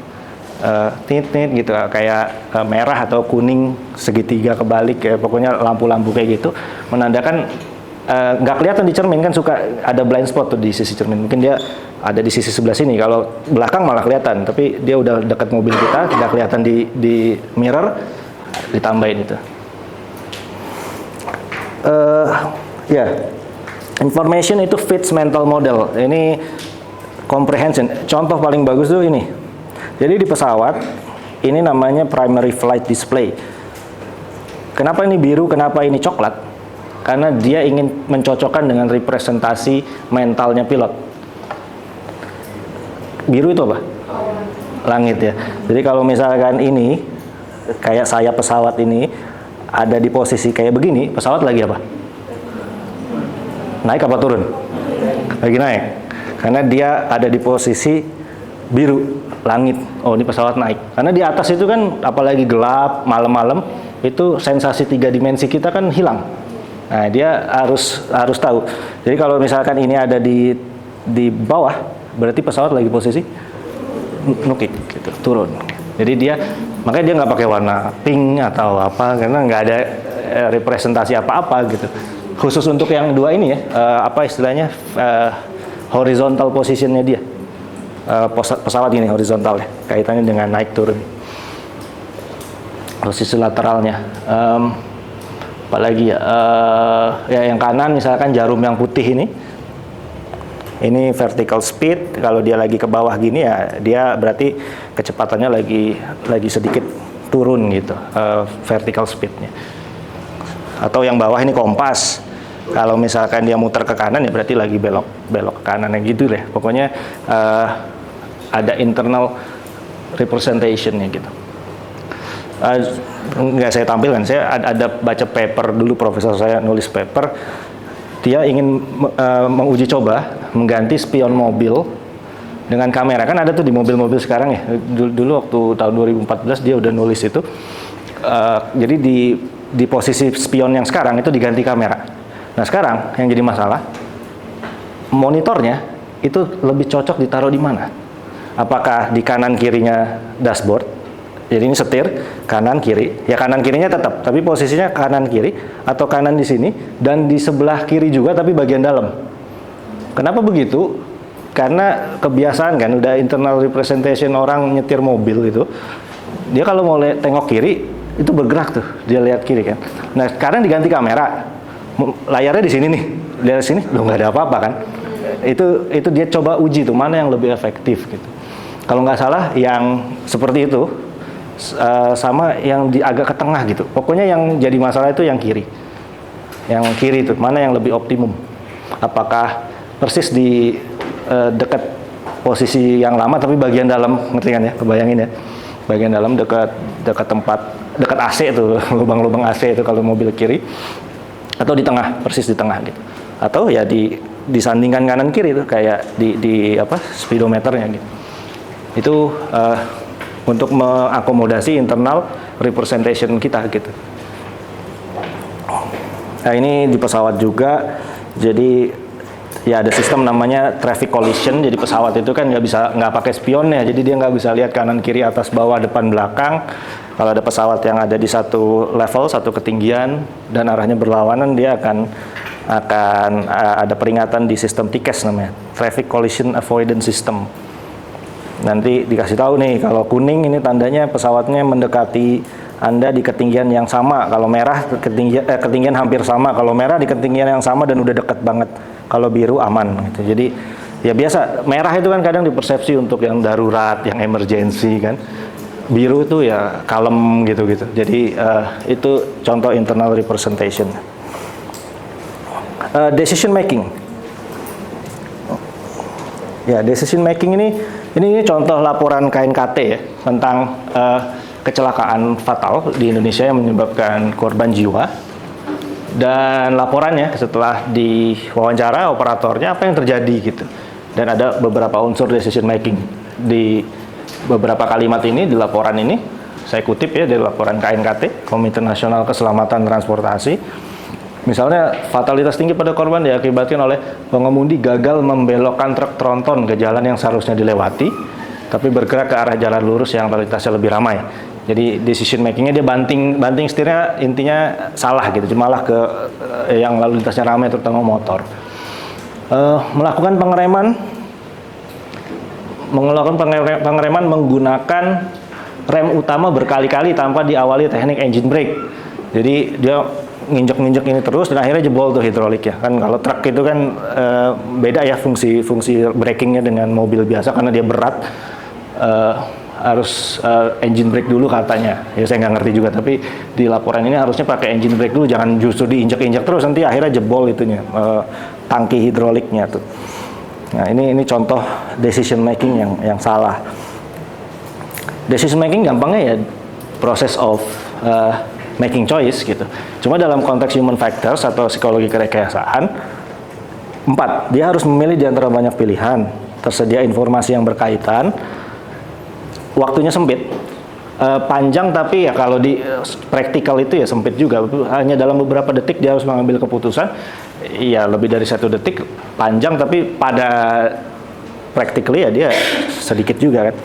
Tit-tit gitu, kayak merah atau kuning segitiga kebalik, kayak pokoknya lampu-lampu kayak gitu, menandakan nggak kelihatan di cermin kan, suka ada blind spot tuh di sisi cermin. Mungkin dia ada di sisi sebelah sini, kalau belakang malah kelihatan, tapi dia udah dekat mobil kita, tidak kelihatan di mirror, ditambahin itu. Information itu fits mental model. Ini comprehension. Contoh paling bagus tuh ini. Jadi di pesawat, ini namanya primary flight display. Kenapa ini biru, kenapa ini coklat? Karena dia ingin mencocokkan dengan representasi mentalnya pilot. Biru itu apa? Langit ya. Jadi kalau misalkan ini, kayak sayap pesawat ini, ada di posisi kayak begini, pesawat lagi apa? Naik apa turun? Lagi naik. Karena dia ada di posisi biru, langit. Oh, ini pesawat naik. Karena di atas itu kan apalagi gelap, malam-malam, itu sensasi 3 dimensi kita kan hilang. Nah, dia harus tahu. Jadi kalau misalkan ini ada di bawah, berarti pesawat lagi posisi nukik gitu, turun. Jadi makanya dia nggak pakai warna pink atau apa, karena nggak ada representasi apa-apa gitu. Khusus untuk yang dua ini ya, apa istilahnya, horizontal positionnya dia. Pesawat ini horizontal ya, kaitannya dengan naik turun. Posisi lateralnya. Apalagi ya, ya yang kanan misalkan jarum yang putih ini vertical speed. Kalau dia lagi ke bawah gini ya, dia berarti kecepatannya lagi sedikit turun gitu, vertical speednya. Atau yang bawah ini kompas. Kalau misalkan dia muter ke kanan ya berarti lagi belok ke kanan gitu deh. Pokoknya ada internal representationnya gitu. Nggak saya tampilkan, saya ada baca paper dulu, profesor saya nulis paper, dia ingin menguji coba mengganti spion mobil dengan kamera. Kan ada tuh di mobil-mobil sekarang ya, dulu waktu tahun 2014 dia udah nulis itu. Jadi di posisi spion yang sekarang itu diganti kamera. Nah sekarang yang jadi masalah, monitornya itu lebih cocok ditaruh di mana? Apakah di kanan kirinya dashboard? Jadi ini setir, kanan kiri, ya kanan kirinya tetap, tapi posisinya kanan kiri, atau kanan di sini, dan di sebelah kiri juga tapi bagian dalam. Kenapa begitu? Karena kebiasaan kan, udah internal representation orang nyetir mobil itu, dia kalau mau tengok kiri, itu bergerak tuh, dia lihat kiri kan. Nah sekarang diganti kamera, layarnya di sini nih, lihat sini, loh nggak ada apa-apa kan. Itu dia coba uji tuh, mana yang lebih efektif gitu. Kalau nggak salah, yang seperti itu, sama yang agak ke tengah gitu. Pokoknya yang jadi masalah itu yang kiri. Yang kiri itu mana yang lebih optimum? Apakah persis di dekat posisi yang lama tapi bagian dalam, ngerti kan ya? Kebayangin ya. Bagian dalam dekat AC itu, lubang-lubang AC itu kalau mobil kiri, atau di tengah, persis di tengah gitu. Atau ya disandingkan kanan kiri itu kayak di apa? Speedometernya gitu. Itu untuk mengakomodasi internal representation kita gitu. Nah ini di pesawat juga, jadi ya ada sistem namanya traffic collision. Jadi pesawat itu kan nggak pakai spionnya, jadi dia nggak bisa lihat kanan kiri atas bawah depan belakang. Kalau ada pesawat yang ada di satu level, satu ketinggian dan arahnya berlawanan, dia akan ada peringatan di sistem TCAS namanya, Traffic Collision Avoidance System. Nanti dikasih tahu nih, kalau kuning ini tandanya pesawatnya mendekati Anda di ketinggian yang sama. Kalau merah ketinggian hampir sama. Kalau merah di ketinggian yang sama dan udah deket banget. Kalau biru aman gitu. Jadi ya biasa, merah itu kan kadang dipersepsi untuk yang darurat, yang emergency kan. Biru itu ya kalem gitu-gitu. Jadi itu contoh internal representation. Decision making. Ya, decision making ini contoh laporan KNKT ya tentang kecelakaan fatal di Indonesia yang menyebabkan korban jiwa. Dan laporannya setelah diwawancara operatornya apa yang terjadi gitu. Dan ada beberapa unsur decision making di beberapa kalimat ini di laporan ini. Saya kutip ya dari laporan KNKT, Komite Nasional Keselamatan Transportasi. Misalnya, fatalitas tinggi pada korban diakibatkan oleh pengemudi gagal membelokkan truk tronton ke jalan yang seharusnya dilewati, tapi bergerak ke arah jalan lurus yang lalu lintasnya lebih ramai. Jadi decision makingnya dia banting setirnya intinya salah gitu, malah ke yang lalu lintasnya ramai terutama motor. Melakukan pengereman menggunakan rem utama berkali-kali tanpa diawali teknik engine brake. Jadi dia nginjek ini terus dan akhirnya jebol tuh hidroliknya. Kan kalau truk itu kan beda ya fungsi brakingnya dengan mobil biasa karena dia berat. Harus engine brake dulu katanya. Ya saya nggak ngerti juga, tapi di laporan ini harusnya pakai engine brake dulu, jangan justru diinjek terus nanti akhirnya jebol itunya tangki hidroliknya tuh. Nah ini contoh decision making yang salah. Decision making gampangnya ya proses of making choice gitu. Cuma dalam konteks human factors atau psikologi kerekayasaan, 4, dia harus memilih di antara banyak pilihan, tersedia informasi yang berkaitan, waktunya sempit. Panjang tapi ya kalau di praktikal itu ya sempit juga, hanya dalam beberapa detik dia harus mengambil keputusan. Iya, lebih dari 1 detik, panjang tapi pada practically ya dia sedikit juga kan.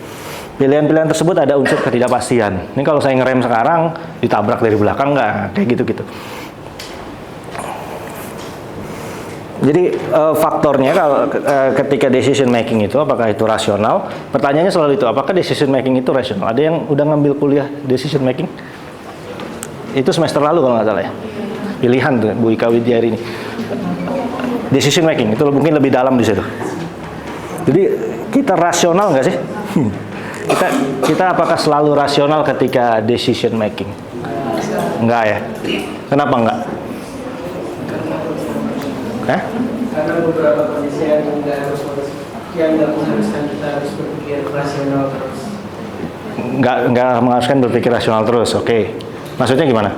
Pilihan-pilihan tersebut ada unsur ketidakpastian. Ini kalau saya ngerem sekarang ditabrak dari belakang nggak, kayak gitu-gitu. Jadi faktornya kalau ketika decision making itu apakah itu rasional? Pertanyaannya selalu itu, apakah decision making itu rasional? Ada yang udah ngambil kuliah decision making? Itu semester lalu kalau nggak salah ya. Pilihan tuh Bu Ika Widyari ini. Decision making itu mungkin lebih dalam di situ. Jadi kita rasional nggak sih? Kita apakah selalu rasional ketika decision making? Enggak ya. Kenapa enggak? Karena beberapa kondisi yang nggak mengharuskan kita harus berpikir rasional terus. Nggak mengharuskan berpikir rasional terus, oke. Maksudnya gimana?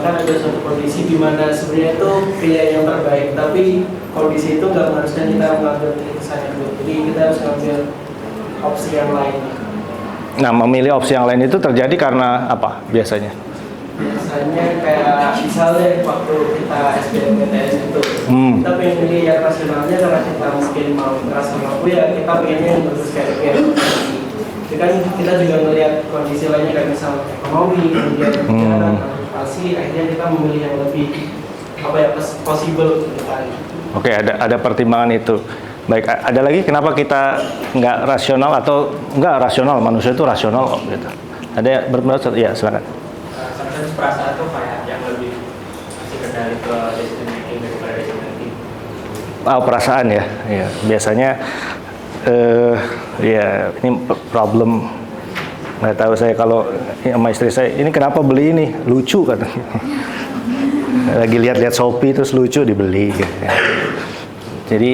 Kan ada suatu kondisi di mana sebenarnya itu pilihan yang terbaik, tapi kondisi itu nggak mengharuskan kita mengambil keputusan itu. Jadi kita harus mengambil opsi yang lain. Nah, memilih opsi yang lain itu terjadi karena apa biasanya? Biasanya kayak misalnya waktu kita SBMPTN itu kita pengen pilih yang rasionalnya karena kita mungkin mau merasa mampu, ya kita pengennya yang bagus kayak jadi kan kita juga melihat kondisi lainnya kayak misal ekonomi, kemudian perjalanan, inflasi, akhirnya kita memilih yang lebih possible gitu kan. Oke, ada pertimbangan itu. Baik, ada lagi kenapa kita nggak rasional atau nggak rasional, manusia itu rasional kok gitu. Ada berpendapat? Ya, silakan. Perasaan tuh kayak yang lebih masih kendali ke decision making daripada decision making. Perasaan ya, ya biasanya ya ini problem. Nggak tahu saya kalau sama istri saya, ini kenapa beli ini lucu kan? Lagi lihat-lihat Shopee terus lucu dibeli. Gitu. Jadi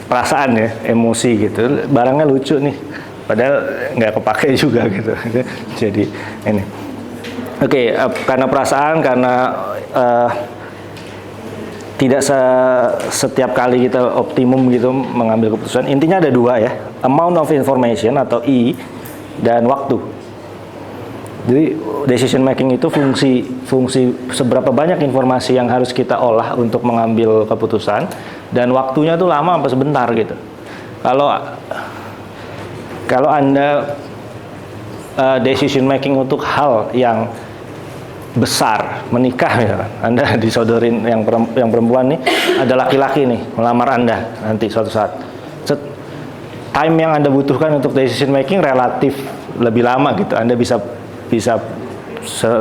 perasaan ya, emosi gitu, barangnya lucu nih, padahal nggak kepake juga gitu. Jadi ini. Oke, karena perasaan, karena tidak setiap kali kita optimum gitu mengambil keputusan. Intinya ada 2 ya, amount of information atau I dan waktu. Jadi decision making itu fungsi seberapa banyak informasi yang harus kita olah untuk mengambil keputusan, dan waktunya tuh lama apa sebentar gitu. Kalau Anda decision making untuk hal yang besar, menikah misalkan, Anda disodorin yang perempuan nih, ada laki-laki nih melamar Anda nanti suatu saat. Time yang Anda butuhkan untuk decision making relatif lebih lama gitu. Anda bisa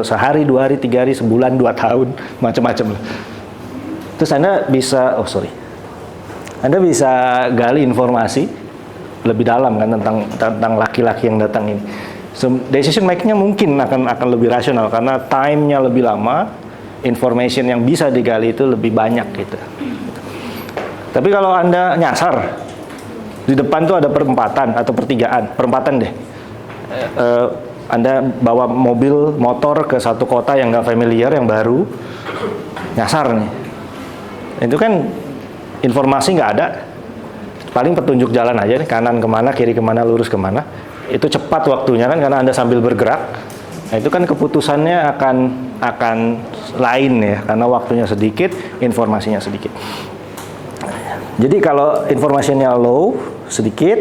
sehari, 2 hari, 3 hari, sebulan, 2 tahun, macam-macam. Terus Anda bisa, Anda bisa gali informasi lebih dalam kan tentang laki-laki yang datang ini. So, decision making-nya mungkin akan lebih rasional karena time-nya lebih lama, information yang bisa digali itu lebih banyak gitu. Tapi kalau Anda nyasar, di depan tuh ada perempatan atau perempatan deh. Anda bawa motor ke satu kota yang nggak familiar, yang baru, nyasar nih. Itu kan informasi nggak ada, paling petunjuk jalan aja nih, kanan kemana, kiri kemana, lurus kemana. Itu cepat waktunya kan karena Anda sambil bergerak. Nah, itu kan keputusannya akan lain ya, karena waktunya sedikit, informasinya sedikit. Jadi kalau informasinya low, sedikit,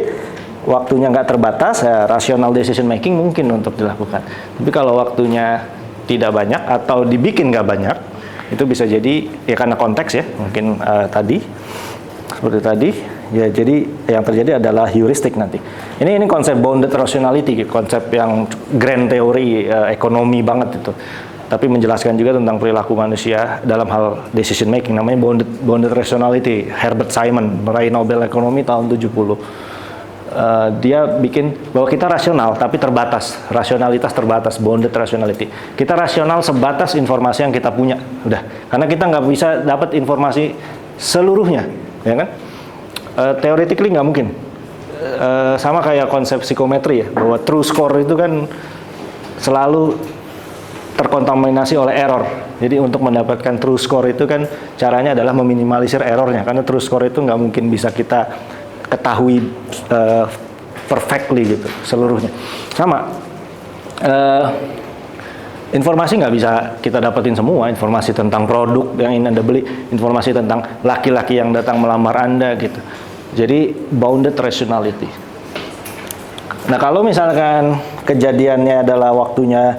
waktunya nggak terbatas, ya, rational decision making mungkin untuk dilakukan. Tapi kalau waktunya tidak banyak atau dibikin nggak banyak, itu bisa jadi ya karena konteks ya, mungkin seperti tadi. Ya, jadi yang terjadi adalah heuristik nanti. Ini konsep bounded rationality, konsep yang grand teori ekonomi banget itu. Tapi menjelaskan juga tentang perilaku manusia dalam hal decision making, namanya bounded rationality. Herbert Simon meraih Nobel Ekonomi tahun 70. Dia bikin bahwa kita rasional tapi terbatas, rasionalitas terbatas, bounded rationality. Kita rasional sebatas informasi yang kita punya, udah. Karena kita nggak bisa dapat informasi seluruhnya, ya kan? Theoretically nggak mungkin. Sama kayak konsep psikometri ya, bahwa true score itu kan selalu terkontaminasi oleh error. Jadi untuk mendapatkan true score itu kan caranya adalah meminimalisir errornya, karena true score itu nggak mungkin bisa kita ketahui perfectly gitu seluruhnya. Sama informasi nggak bisa kita dapetin semua, informasi tentang produk yang ingin Anda beli, informasi tentang laki-laki yang datang melamar Anda gitu. Jadi bounded rationality. Nah kalau misalkan kejadiannya adalah waktunya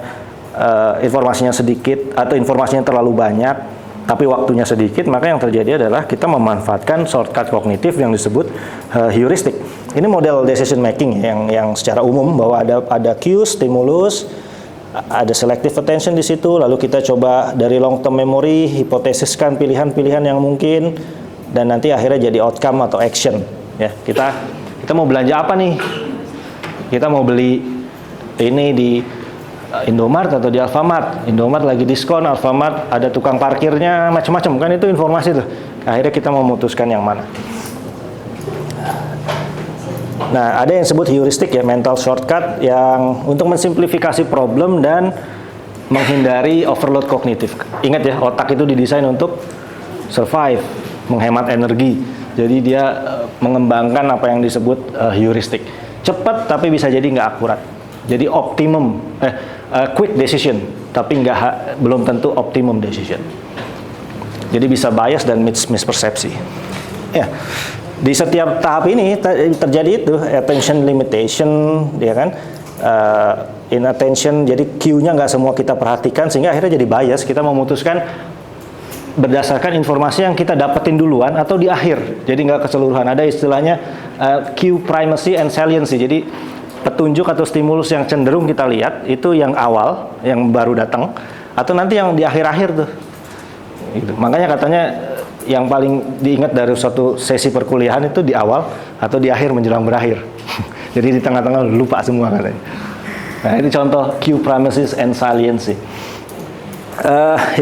informasinya sedikit atau informasinya terlalu banyak tapi waktunya sedikit, maka yang terjadi adalah kita memanfaatkan shortcut kognitif yang disebut heuristik. Ini model decision making yang secara umum bahwa ada cue, stimulus, ada selective attention di situ, lalu kita coba dari long term memory hipotesiskan pilihan-pilihan yang mungkin, dan nanti akhirnya jadi outcome atau action. Ya, kita mau belanja apa nih? Kita mau beli ini di Indomaret atau di Alfamart. Indomaret lagi diskon, Alfamart ada tukang parkirnya, macam-macam kan, itu informasi tuh. Akhirnya kita memutuskan yang mana. Nah, ada yang disebut heuristik ya, mental shortcut yang untuk mensimplifikasi problem dan menghindari overload kognitif. Ingat ya, otak itu didesain untuk survive, menghemat energi. Jadi dia mengembangkan apa yang disebut heuristik. Cepat tapi bisa jadi nggak akurat. Jadi optimum, quick decision, tapi belum tentu optimum decision. Jadi bisa bias dan mispersepsi. Ya, di setiap tahap ini terjadi itu attention limitation, ya kan? Inattention, jadi cue-nya nggak semua kita perhatikan sehingga akhirnya jadi bias. Kita memutuskan berdasarkan informasi yang kita dapetin duluan atau di akhir. Jadi nggak keseluruhan. Ada istilahnya cue primacy and saliency. Jadi petunjuk atau stimulus yang cenderung kita lihat itu yang awal, yang baru datang, atau nanti yang di akhir-akhir tuh. Gitu. Makanya katanya yang paling diingat dari suatu sesi perkuliahan itu di awal atau di akhir menjelang berakhir. Jadi di tengah-tengah lupa semua katanya. Nah, ini contoh cue primacy and saliency.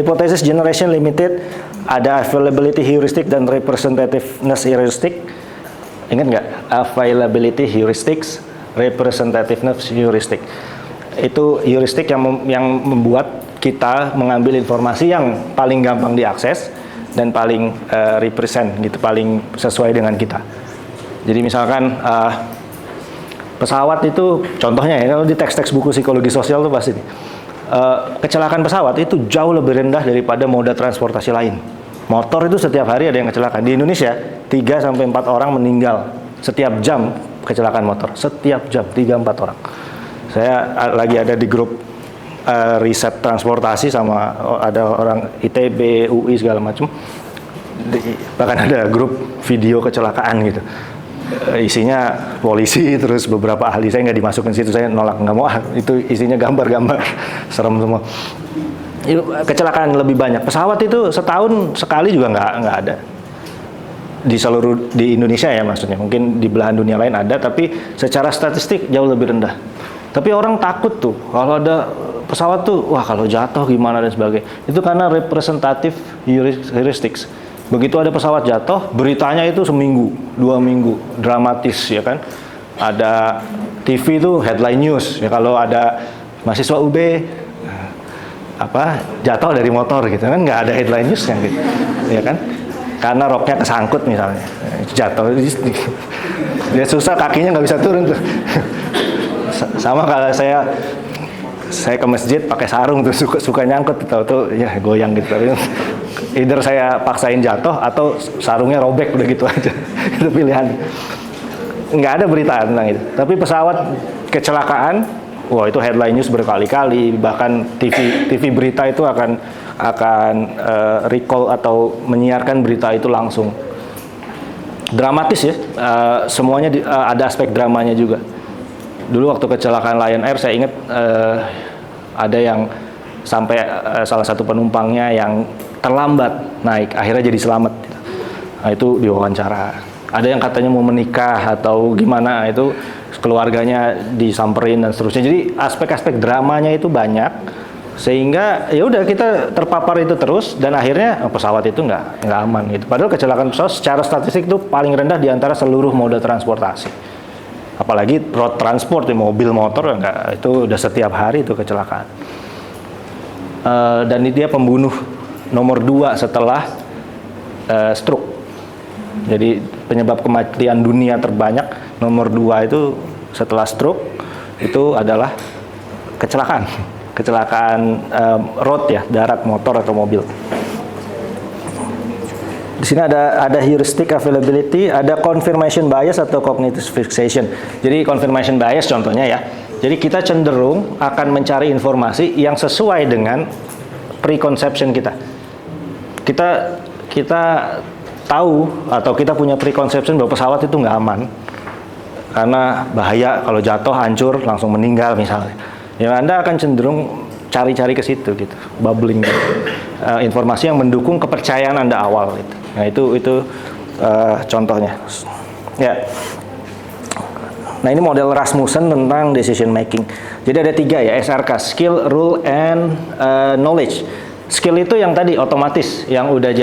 Hypothesis generation limited, ada availability heuristic dan representativeness heuristic. Ingat nggak? Availability heuristics, representativeness heuristic. Itu heuristik yang membuat kita mengambil informasi yang paling gampang diakses dan paling represent gitu, paling sesuai dengan kita. Jadi misalkan pesawat itu contohnya ya, kalau di teks-teks buku psikologi sosial tuh pasti kecelakaan pesawat itu jauh lebih rendah daripada moda transportasi lain. Motor itu setiap hari ada yang kecelakaan. Di Indonesia 3-4 orang meninggal setiap jam kecelakaan motor. Setiap jam 3-4 orang. Saya lagi ada di grup riset transportasi sama ada orang ITB, UI segala macam. Bahkan ada grup video kecelakaan gitu. Isinya polisi terus beberapa ahli, saya nggak dimasukin situ, saya nolak, nggak mau, itu isinya gambar-gambar serem semua. Kecelakaan lebih banyak. Pesawat itu setahun sekali juga nggak ada di Indonesia ya, maksudnya mungkin di belahan dunia lain ada, tapi secara statistik jauh lebih rendah. Tapi orang takut tuh kalau ada pesawat tuh, wah kalau jatuh gimana dan sebagainya. Itu karena representative heuristics. Begitu ada pesawat jatuh, beritanya itu seminggu, 2 minggu, dramatis ya kan. Ada TV itu headline news ya, kalau ada mahasiswa UB jatuh dari motor gitu kan, nggak ada headline newsnya gitu, ya kan. Karena roknya kesangkut misalnya, jatuh, dia susah, kakinya nggak bisa turun tuh. Sama kalau saya ke masjid pakai sarung tuh suka nyangkut, tahu ya goyang gitu. Either saya paksain jatuh atau sarungnya robek, udah gitu aja. Itu pilihan. Nggak ada berita tentang itu. Tapi pesawat kecelakaan, wah itu headline news berkali-kali. Bahkan TV berita itu akan recall atau menyiarkan berita itu langsung. Dramatis ya. Semuanya ada aspek dramanya juga. Dulu waktu kecelakaan Lion Air, saya ingat ada yang sampai salah satu penumpangnya yang terlambat naik, akhirnya jadi selamat. Nah, itu diwawancara. Ada yang katanya mau menikah atau gimana, itu keluarganya disamperin dan seterusnya. Jadi aspek-aspek dramanya itu banyak, sehingga ya udah kita terpapar itu terus, dan akhirnya pesawat itu nggak aman gitu. Padahal kecelakaan pesawat secara statistik itu paling rendah di antara seluruh moda transportasi. Apalagi road transport, mobil, motor, itu udah setiap hari itu kecelakaan. dan dia pembunuh nomor 2 setelah stroke. Jadi penyebab kematian dunia terbanyak nomor 2 itu setelah stroke itu adalah kecelakaan road ya, darat, motor atau mobil. Di sini ada heuristic availability, ada confirmation bias atau cognitive fixation. Jadi confirmation bias contohnya ya. Jadi kita cenderung akan mencari informasi yang sesuai dengan preconception kita. Kita tahu atau kita punya preconception bahwa pesawat itu nggak aman karena bahaya, kalau jatuh hancur langsung meninggal misalnya. Ya Anda akan cenderung cari-cari ke situ gitu, bubbling gitu. Informasi yang mendukung kepercayaan Anda awal gitu. Nah itu contohnya. Ya. Nah ini model Rasmussen tentang decision making. Jadi ada 3 ya, SRK, skill, rule, and knowledge. Skill itu yang tadi otomatis, yang udah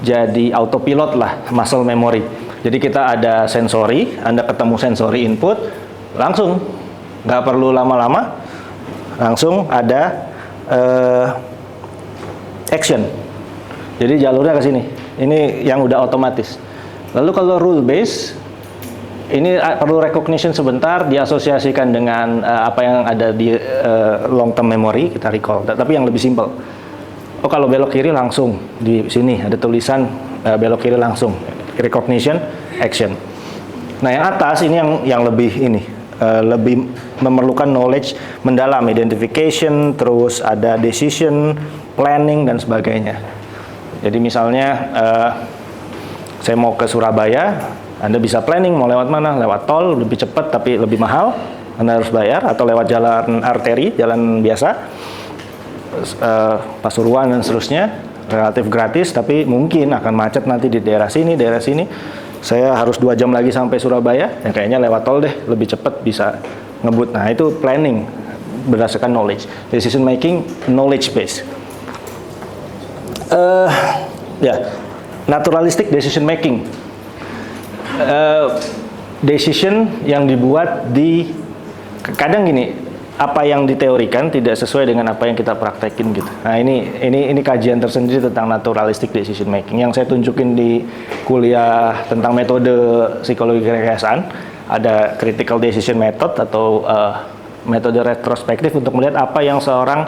jadi autopilot lah, muscle memory. Jadi kita ada sensori, Anda ketemu sensori input, langsung nggak perlu lama-lama, langsung ada action. Jadi jalurnya ke sini. Ini yang udah otomatis. Lalu kalau rule based, ini perlu recognition sebentar, diasosiasikan dengan apa yang ada di long term memory, kita recall. Tapi yang lebih simple. Oh kalau belok kiri langsung di sini ada tulisan belok kiri langsung. Recognition, action. Nah yang atas ini yang lebih ini. Lebih memerlukan knowledge mendalam, identification, terus ada decision, planning dan sebagainya. Jadi misalnya saya mau ke Surabaya, Anda bisa planning mau lewat mana, lewat tol lebih cepat tapi lebih mahal, Anda harus bayar, atau lewat jalan arteri, jalan biasa, Pasuruan dan seterusnya, relatif gratis tapi mungkin akan macet nanti di daerah sini. Saya harus 2 jam lagi sampai Surabaya, ya kayaknya lewat tol deh, lebih cepat bisa ngebut. Nah itu planning berdasarkan knowledge. Decision making knowledge based. Naturalistic decision making. Decision yang dibuat kadang gini, apa yang diteorikan tidak sesuai dengan apa yang kita praktekin gitu. Nah ini kajian tersendiri tentang naturalistic decision making yang saya tunjukin di kuliah tentang metode psikologi kerekayasaan. Ada critical decision method atau metode retrospektif untuk melihat apa yang seorang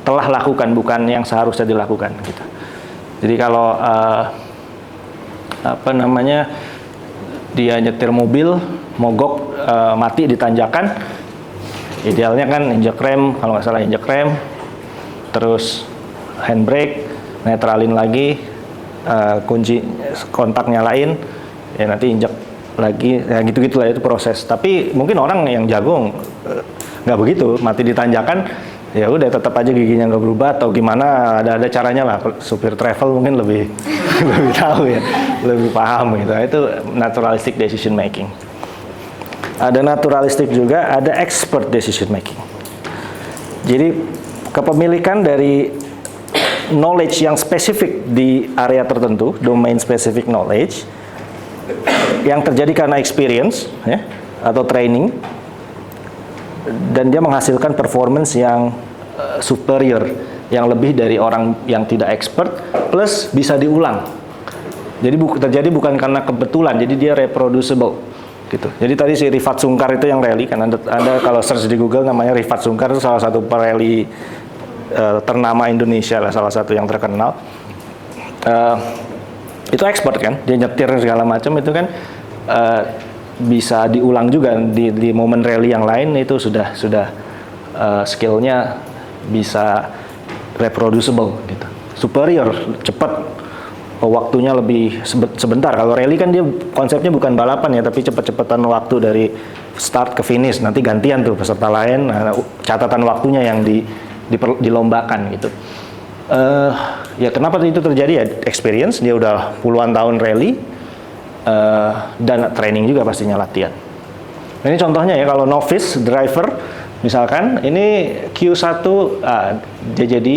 telah lakukan, bukan yang seharusnya dilakukan gitu. Jadi kalau dia nyetir mobil mogok, mati di tanjakan, idealnya kan injek rem, kalau nggak salah injek rem, terus handbrake, netralin lagi, kunci kontak nyalain, ya nanti injek lagi, ya gitu-gitu lah itu proses. Tapi mungkin orang yang jago nggak begitu, mati di tanjakan, ya udah tetap aja giginya nggak berubah atau gimana, ada caranya lah. Supir travel mungkin lebih lebih tahu ya, lebih paham gitu. Itu naturalistic decision making. Ada naturalistic juga, ada expert decision making. Jadi kepemilikan dari knowledge yang spesifik di area tertentu, domain specific knowledge, yang terjadi karena experience ya, atau training, dan dia menghasilkan performance yang superior, yang lebih dari orang yang tidak expert, plus bisa diulang. Jadi terjadi bukan karena kebetulan, jadi dia reproducible gitu. Jadi tadi si Rifat Sungkar itu yang rally, kan anda kalau search di Google namanya Rifat Sungkar, itu salah satu perally ternama Indonesia lah, salah satu yang terkenal. Itu expert kan, dia nyetir segala macam itu kan. Bisa diulang juga di momen rally yang lain, itu sudah skillnya bisa reproducible gitu, superior, cepat, waktunya lebih sebentar. Kalau rally kan dia konsepnya bukan balapan ya, tapi cepet-cepetan waktu dari start ke finish, nanti gantian tuh peserta lain, catatan waktunya yang dilombakan gitu. Ya kenapa itu terjadi ya, experience, dia udah puluhan tahun rally. Dan training juga pastinya, latihan. Ini contohnya ya, kalau novice driver misalkan ini Q1 dia jadi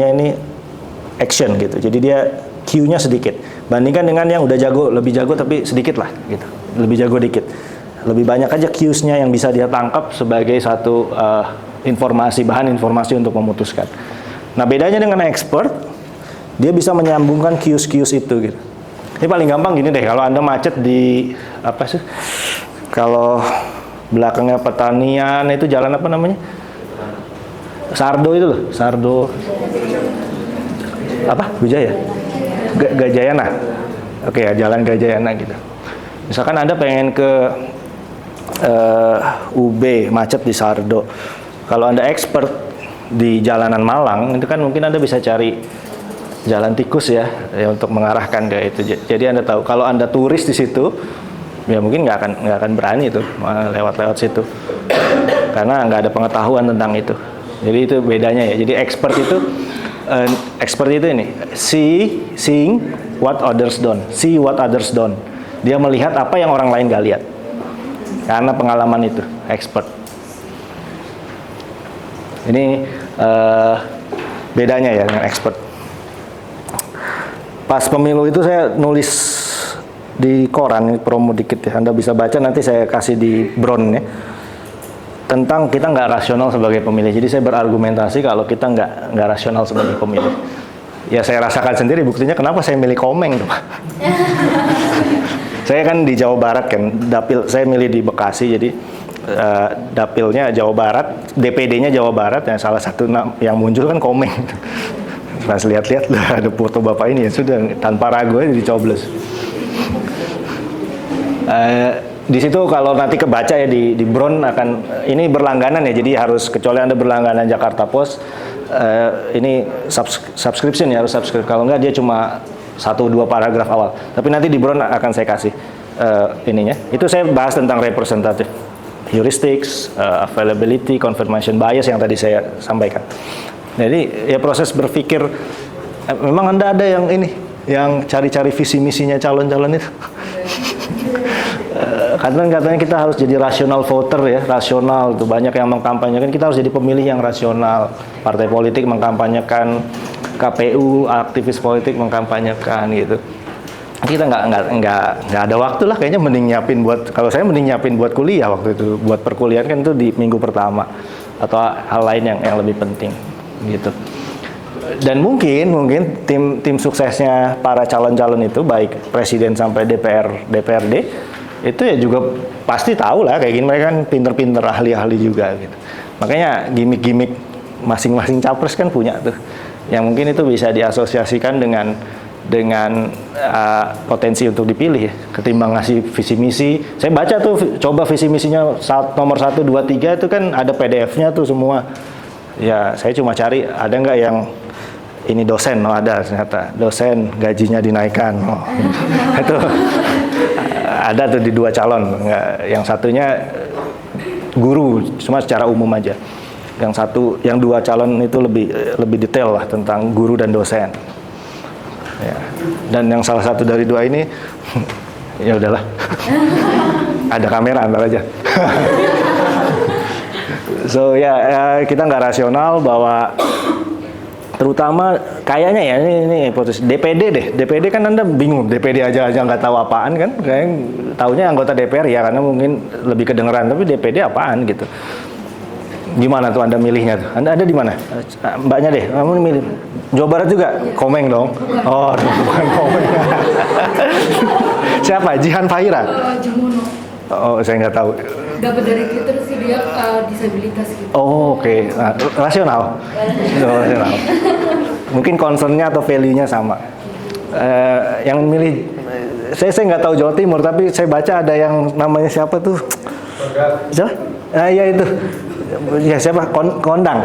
ini action gitu. Jadi dia Q-nya sedikit. Bandingkan dengan yang udah jago, lebih jago tapi sedikit lah gitu. Lebih jago dikit. lebih banyak aja cues-nya yang bisa dia tangkap sebagai satu bahan informasi untuk memutuskan. Nah, bedanya dengan expert, dia bisa menyambungkan cues-cues itu gitu. Ini paling gampang gini deh, kalau Anda macet di apa sih? Kalau belakangnya pertanian itu jalan apa namanya? Sardo itu loh, Sardo apa? Wijaya? Gajayana. Oke ya, jalan Gajayana gitu. Misalkan Anda pengen ke UB, macet di Sardo. Kalau Anda expert di jalanan Malang, itu kan mungkin Anda bisa cari jalan tikus ya untuk mengarahkan ke itu. Jadi Anda tahu, kalau Anda turis di situ, ya mungkin nggak akan berani tuh lewat situ, karena nggak ada pengetahuan tentang itu. Jadi itu bedanya ya. Jadi expert itu ini seeing what others don't, see what others don't. Dia melihat apa yang orang lain nggak lihat. Karena pengalaman itu, expert. Ini bedanya ya dengan expert. Pas pemilu itu saya nulis di koran, ini promo dikit ya. Anda bisa baca, nanti saya kasih di Brown ya. Tentang kita nggak rasional sebagai pemilih. Jadi saya berargumentasi kalau kita nggak rasional sebagai pemilih. Ya saya rasakan sendiri, buktinya kenapa saya milih Komeng tuh. Saya kan di Jawa Barat kan, dapil saya milih di Bekasi, jadi dapilnya Jawa Barat, DPD-nya Jawa Barat, yang salah satu yang muncul kan Komeng. Pas lihat-lihat ada foto bapak ini ya sudah tanpa ragu aja dicoblos. Di situ kalau nanti kebaca ya di Brown akan ini berlangganan ya, jadi harus kecuali Anda berlangganan Jakarta Post ini subscription ya, harus subscribe. Kalau enggak dia cuma 1-2 paragraf awal. Tapi nanti di Brown akan saya kasih ininya. Itu saya bahas tentang representative heuristics, availability, confirmation bias yang tadi saya sampaikan. Jadi ya proses berpikir, memang Anda ada yang ini, yang cari-cari visi misinya calon-calon itu. Katanya kita harus jadi rasional voter ya, rasional tuh banyak yang mengkampanyekan kita harus jadi pemilih yang rasional. Partai politik mengkampanyekan, KPU, aktivis politik mengkampanyekan gitu. Kita nggak ada waktu lah, kayaknya mending nyiapin kalau saya mending nyiapin buat kuliah waktu itu, buat perkuliahan kan itu di minggu pertama atau hal lain yang lebih penting gitu. Dan mungkin tim suksesnya para calon-calon itu baik presiden sampai DPRD itu ya juga pasti tahu lah kayak gini, mereka kan pinter-pinter ahli-ahli juga gitu. Makanya gimmick-gimmick masing-masing capres kan punya tuh, yang mungkin itu bisa diasosiasikan dengan potensi untuk dipilih ya, ketimbang ngasih visi misi. Saya baca tuh, coba visi misinya nomor 1, 2, 3 itu kan ada PDF-nya tuh semua. Ya saya cuma cari ada nggak yang ini dosen, ada ternyata dosen gajinya dinaikkan, itu ada tuh di 2 calon. Yang satunya guru, cuma secara umum aja. Yang 2 calon itu lebih detail lah tentang guru dan dosen. Ya. Dan yang salah satu dari 2 ini, ya udahlah, ada kamera antar aja. So ya kita nggak rasional bahwa terutama kayaknya ya ini hipotesis DPD kan Anda bingung, DPD aja nggak tahu apaan kan, kayak taunya anggota DPR ya karena mungkin lebih kedengeran, tapi DPD apaan gitu. Gimana tuh Anda milihnya tuh? Anda ada di mana? Mbaknya deh, kamu milih Jawa Barat juga? Komeng dong. Oh, bukan Komeng. Siapa? Jihan Fahira? Jamono. Oh, saya nggak tahu. Dapat dari Twitter sih, dia disabilitas gitu. Oh, oke. Nah, rasional. Rasional. Mungkin concernnya atau value-nya sama. Yang milih, saya nggak tahu Jawa Timur, tapi saya baca ada yang namanya siapa tuh? Siapa? Ya itu. Ya siapa? Kondang.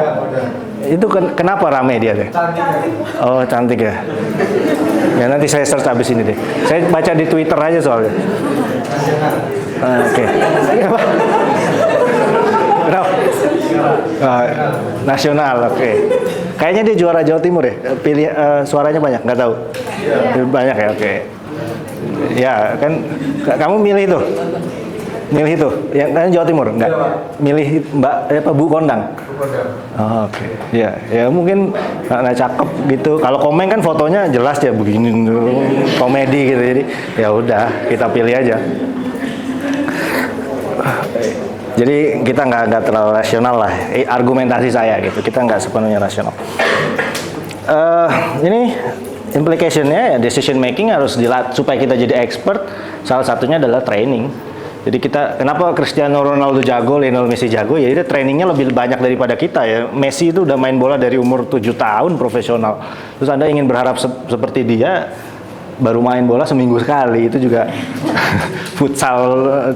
Itu kenapa rame dia deh? Oh, cantik ya. Ya nanti saya search abis ini deh. Saya baca di Twitter aja soalnya. Oke. Apa? Nasional, oke. Kayaknya dia juara Jawa Timur ya. Pilih suaranya banyak, nggak tahu. Banyak ya, oke. Ya kan, kamu milih itu. Milih itu, yang Jawa Timur, enggak? Milih Bu Kondang? Bu Kondang. Oh, oke. Ya mungkin karena cakep gitu. Kalau Komeng kan fotonya jelas ya begini, komedi gitu. Jadi ya udah kita pilih aja. Jadi kita nggak terlalu rasional lah, argumentasi saya gitu. Kita nggak sepenuhnya rasional. Ini implication-nya ya decision making harus supaya kita jadi expert. Salah satunya adalah training. Jadi kenapa Cristiano Ronaldo jago, Lionel Messi jago? Ya dia trainingnya lebih banyak daripada kita ya. Messi itu udah main bola dari umur 7 tahun profesional. Terus Anda ingin berharap seperti dia, baru main bola seminggu sekali, itu juga futsal,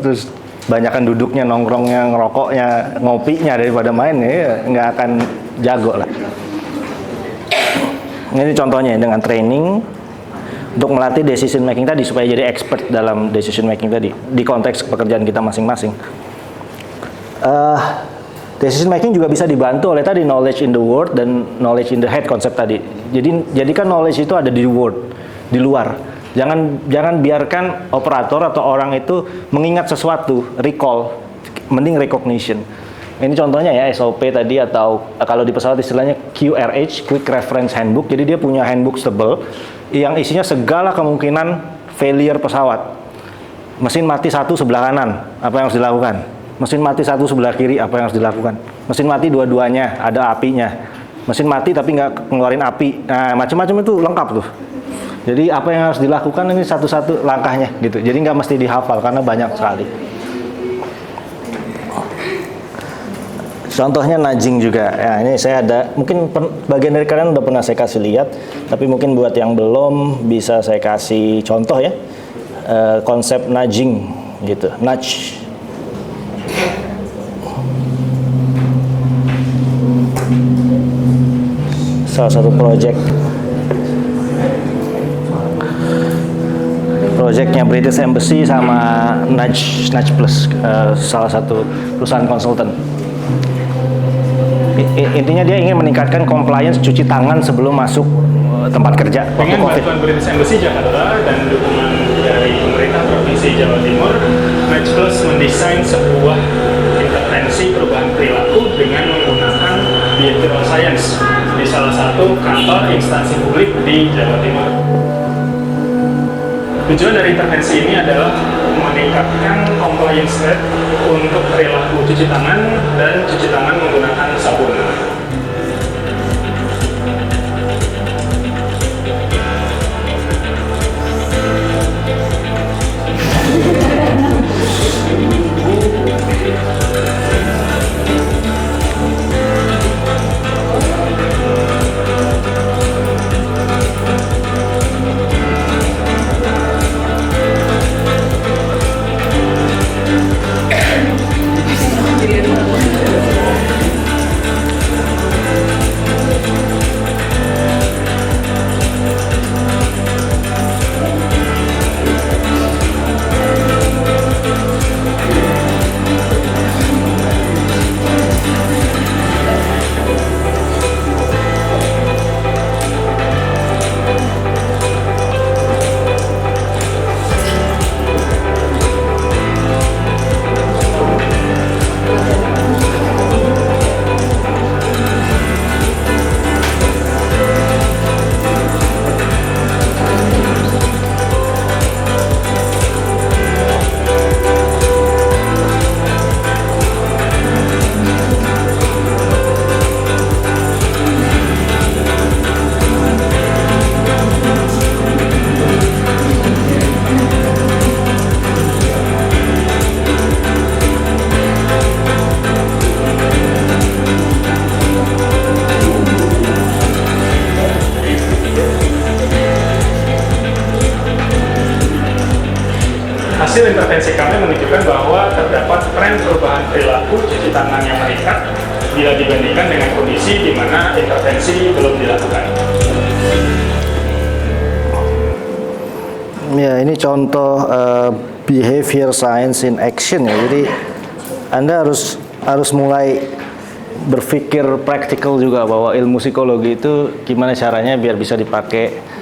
terus banyakan duduknya, nongkrongnya, ngerokoknya, ngopinya daripada main, ya nggak akan jago lah. Ini contohnya dengan training untuk melatih decision making tadi supaya jadi expert dalam decision making tadi di konteks pekerjaan kita masing-masing. Decision making juga bisa dibantu oleh tadi knowledge in the word dan knowledge in the head konsep tadi. Jadi kan knowledge itu ada di word, di luar. Jangan biarkan operator atau orang itu mengingat sesuatu, recall, mending recognition. Ini contohnya ya SOP tadi, atau kalau di pesawat istilahnya QRH, Quick Reference Handbook. Jadi dia punya handbook tebal yang isinya segala kemungkinan failure pesawat. Mesin mati satu sebelah kanan, apa yang harus dilakukan? Mesin mati satu sebelah kiri, apa yang harus dilakukan? Mesin mati dua-duanya, ada apinya. Mesin mati tapi nggak ngeluarin api. Nah, macam-macam itu lengkap tuh. Jadi apa yang harus dilakukan ini satu-satu langkahnya gitu. Jadi nggak mesti dihafal karena banyak sekali. Contohnya nudging juga. Ya, ini saya ada, mungkin bagian dari kalian udah pernah saya kasih lihat, tapi mungkin buat yang belum bisa saya kasih contoh ya. Konsep nudging gitu. Nudge. Salah satu projectnya British Embassy sama Nudge Plus, salah satu perusahaan konsultan. Intinya dia ingin meningkatkan compliance cuci tangan sebelum masuk tempat kerja waktu Dengan COVID. bantuan British Embassy Jakarta dan dukungan dari pemerintah Provinsi Jawa Timur, Nudge Plus mendesain sebuah intervensi perubahan perilaku dengan menggunakan behavioral science di salah satu kantor instansi publik di Jawa Timur. Tujuan dari intervensi ini adalah meningkatkan compliance rate untuk perilaku cuci tangan dan cuci tangan menggunakan sabun. Hasil intervensi kami menunjukkan bahwa terdapat tren perubahan perilaku cuci tangan yang meningkat bila dibandingkan dengan kondisi di mana intervensi belum dilakukan. Ya, ini contoh behavior science in action ya. Jadi Anda harus mulai berpikir praktikal juga bahwa ilmu psikologi itu gimana caranya biar bisa dipakai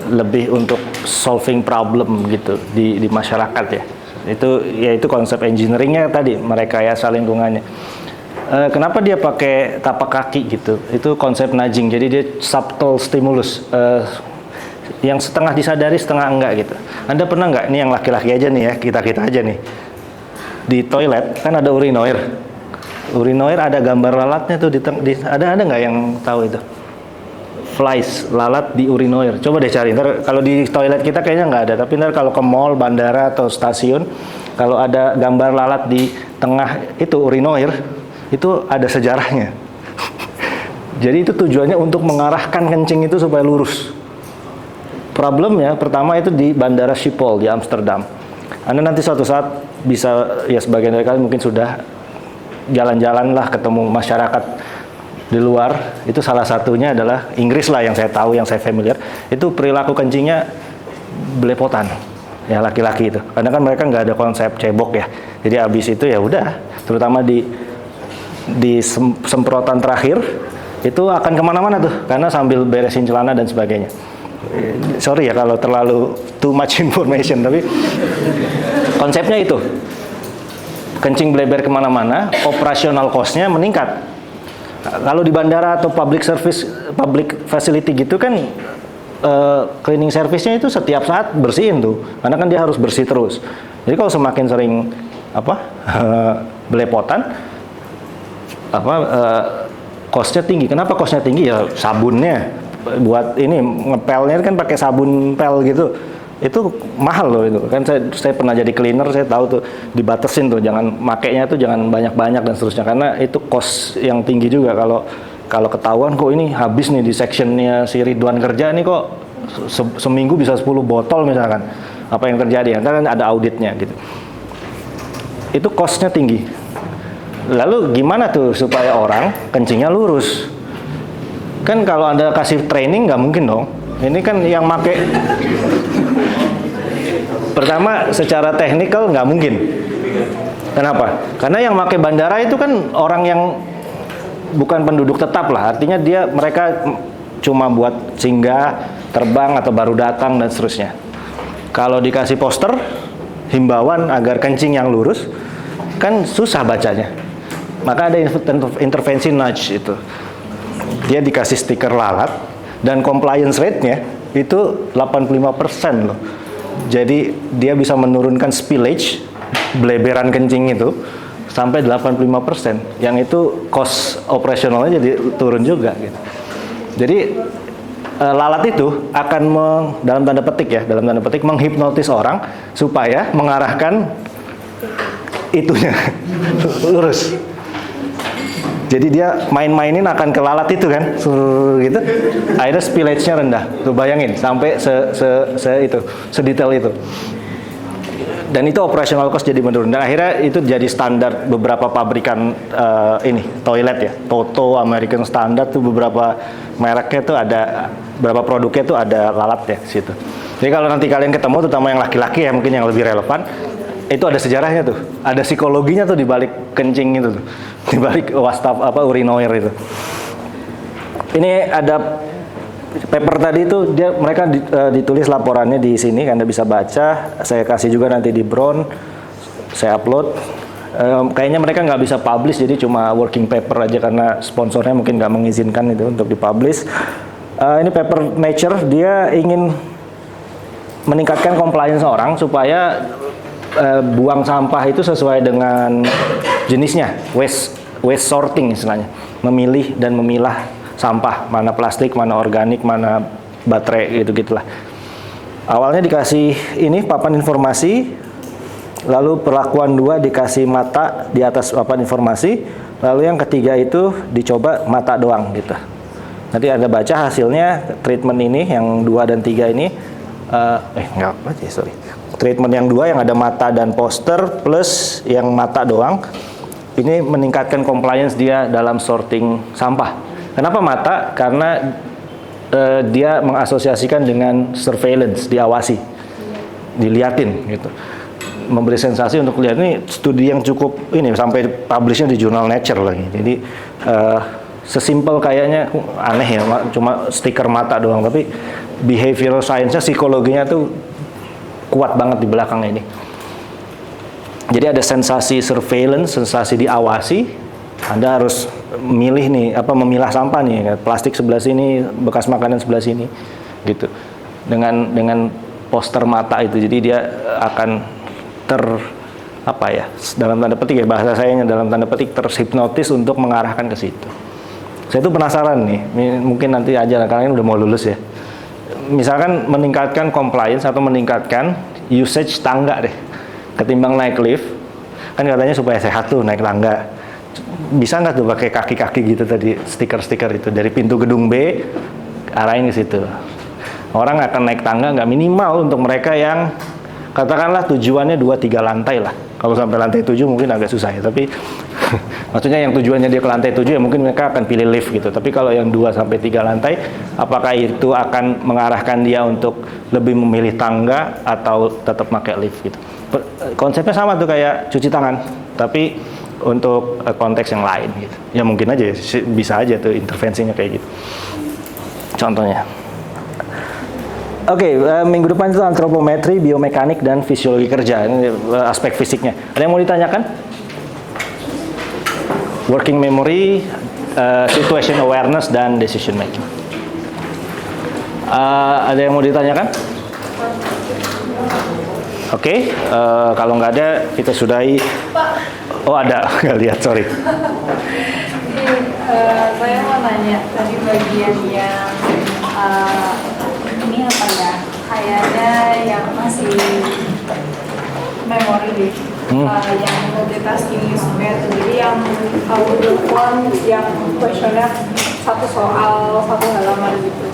lebih untuk solving problem gitu di masyarakat ya. Itu konsep engineeringnya tadi, merekayasa lingkungannya. Kenapa dia pakai tapak kaki gitu? Itu konsep nudging. Jadi dia subtle stimulus yang setengah disadari setengah enggak gitu. Anda pernah nggak, ini yang laki-laki aja nih ya, kita aja nih. di toilet kan ada urinoir. Urinoir ada gambar lalatnya tuh ada nggak yang tahu itu? Flies, lalat di urinoir. Coba deh cari. Ntar kalau di toilet kita kayaknya nggak ada, tapi ntar kalau ke mall, bandara atau stasiun, kalau ada gambar lalat di tengah itu urinoir, itu ada sejarahnya. Jadi itu tujuannya untuk mengarahkan kencing itu supaya lurus. Problemnya pertama itu di Bandara Schiphol di Amsterdam. Anda nanti suatu saat bisa, ya sebagian dari kalian mungkin sudah jalan-jalan lah ketemu masyarakat di luar, itu salah satunya adalah Inggris lah yang saya tahu, yang saya familiar, itu perilaku kencingnya belepotan, ya laki-laki itu. Karena kan mereka nggak ada konsep cebok ya, jadi habis itu ya udah, terutama di semprotan terakhir, itu akan kemana-mana tuh, karena sambil beresin celana dan sebagainya. Sorry ya kalau terlalu too much information, tapi konsepnya itu, kencing bleber kemana-mana, operasional cost-nya meningkat. Kalau di bandara atau public facility gitu kan cleaning service-nya itu setiap saat bersihin tuh, karena kan dia harus bersih terus. Jadi kalau semakin sering belepotan, cost-nya tinggi. Kenapa cost-nya tinggi? Ya sabunnya, buat ini ngepelnya kan pakai sabun pel gitu. Itu mahal loh itu. Kan saya pernah jadi cleaner, saya tahu tuh dibatasin tuh, jangan makainya tuh jangan banyak-banyak dan seterusnya, karena itu cost yang tinggi juga. Kalau ketahuan kok ini habis nih di sectionnya si Ridwan kerja nih kok seminggu bisa 10 botol misalkan. Apa yang terjadi? Karena kan ada auditnya gitu. Itu cost-nya tinggi. Lalu gimana tuh supaya orang kencingnya lurus? Kan kalau Anda kasih training nggak mungkin dong. Ini kan yang make, pertama secara teknikal nggak mungkin. Kenapa? Karena yang make bandara itu kan orang yang bukan penduduk tetap lah. Artinya mereka cuma buat singgah, terbang atau baru datang dan seterusnya. Kalau dikasih poster himbauan agar kencing yang lurus, kan susah bacanya. Maka ada intervensi nudge itu. Dia dikasih stiker lalat. Dan compliance rate-nya itu 85% loh. Jadi dia bisa menurunkan spillage, beleberan kencing itu, sampai 85%. Yang itu cost operasionalnya jadi turun juga gitu. Jadi lalat itu akan dalam tanda petik menghipnotis orang supaya mengarahkan itunya lurus. Jadi dia main-mainin akan ke lalat itu kan, gitu. Akhirnya spillage-nya rendah. Tuh bayangin sampai sedetail itu. Dan itu operational cost jadi menurun. Dan akhirnya itu jadi standar beberapa pabrikan toilet ya. Toto, American Standard tuh beberapa mereknya tuh ada, beberapa produknya tuh ada lalat ya situ. Jadi kalau nanti kalian ketemu, terutama yang laki-laki ya mungkin yang lebih relevan, itu ada sejarahnya tuh, ada psikologinya tuh di balik kencing itu tuh, di balik urinoir itu. Ini ada paper tadi itu mereka ditulis laporannya di sini, Anda bisa baca. Saya kasih juga nanti di Brown, saya upload. Kayaknya mereka nggak bisa publish, jadi cuma working paper aja karena sponsornya mungkin nggak mengizinkan itu untuk dipublish. Ini paper Nature, dia ingin meningkatkan compliance orang supaya buang sampah itu sesuai dengan jenisnya, waste sorting istilahnya, memilih dan memilah sampah, mana plastik, mana organik, mana baterai, gitu-gitulah. Awalnya dikasih ini papan informasi, lalu perlakuan 2 dikasih mata di atas papan informasi, lalu yang ketiga itu dicoba mata doang gitu. Nanti Anda baca hasilnya treatment ini yang 2 dan 3 ini, enggak baca, sorry. Treatment yang 2 yang ada mata dan poster plus yang mata doang, ini meningkatkan compliance dia dalam sorting sampah. Kenapa mata? Karena dia mengasosiasikan dengan surveillance, diawasi, diliatin gitu, memberi sensasi untuk lihat. Ini studi yang cukup ini sampai publishnya di jurnal Nature lagi. Jadi sesimpel kayaknya aneh ya, cuma stiker mata doang, tapi behavioral science-nya, psikologinya tuh kuat banget di belakang ini. Jadi ada sensasi surveillance, sensasi diawasi. Anda harus milih nih, memilah sampah nih, plastik sebelah sini, bekas makanan sebelah sini, gitu. Dengan poster mata itu, jadi dia akan apa ya, dalam tanda petik ya, bahasa sayanya dalam tanda petik terhipnotis untuk mengarahkan ke situ. Saya tuh penasaran nih, mungkin nanti aja kalian udah mau lulus ya. Misalkan meningkatkan compliance atau meningkatkan usage tangga deh, ketimbang naik lift, kan katanya supaya sehat tuh naik tangga. Bisa nggak tuh pakai kaki-kaki gitu tadi, stiker-stiker itu dari pintu gedung B arahin ke situ. Orang akan naik tangga nggak minimal untuk mereka yang katakanlah tujuannya 2-3 lantai lah. Kalau sampai lantai 7 mungkin agak susah ya, tapi maksudnya yang tujuannya dia ke lantai 7 ya mungkin mereka akan pilih lift gitu. Tapi kalau yang 2-3 lantai, apakah itu akan mengarahkan dia untuk lebih memilih tangga atau tetap pakai lift gitu. Konsepnya sama tuh kayak cuci tangan, tapi untuk konteks yang lain gitu. Ya mungkin aja bisa aja tuh intervensinya kayak gitu. Contohnya. Oke, minggu depan itu antropometri, biomekanik, dan fisiologi kerja. Ini aspek fisiknya. Ada yang mau ditanyakan? Working memory, situation awareness, dan decision making. Ada yang mau ditanyakan? Oke, kalau nggak ada, kita sudahi. Oh ada, nggak lihat, sorry. Saya mau nanya tadi bagian yang ini apa ya, kayaknya yang masih memori yang multitasking is bad. Jadi yang Google Form yang kuesioner satu soal satu halaman gitu.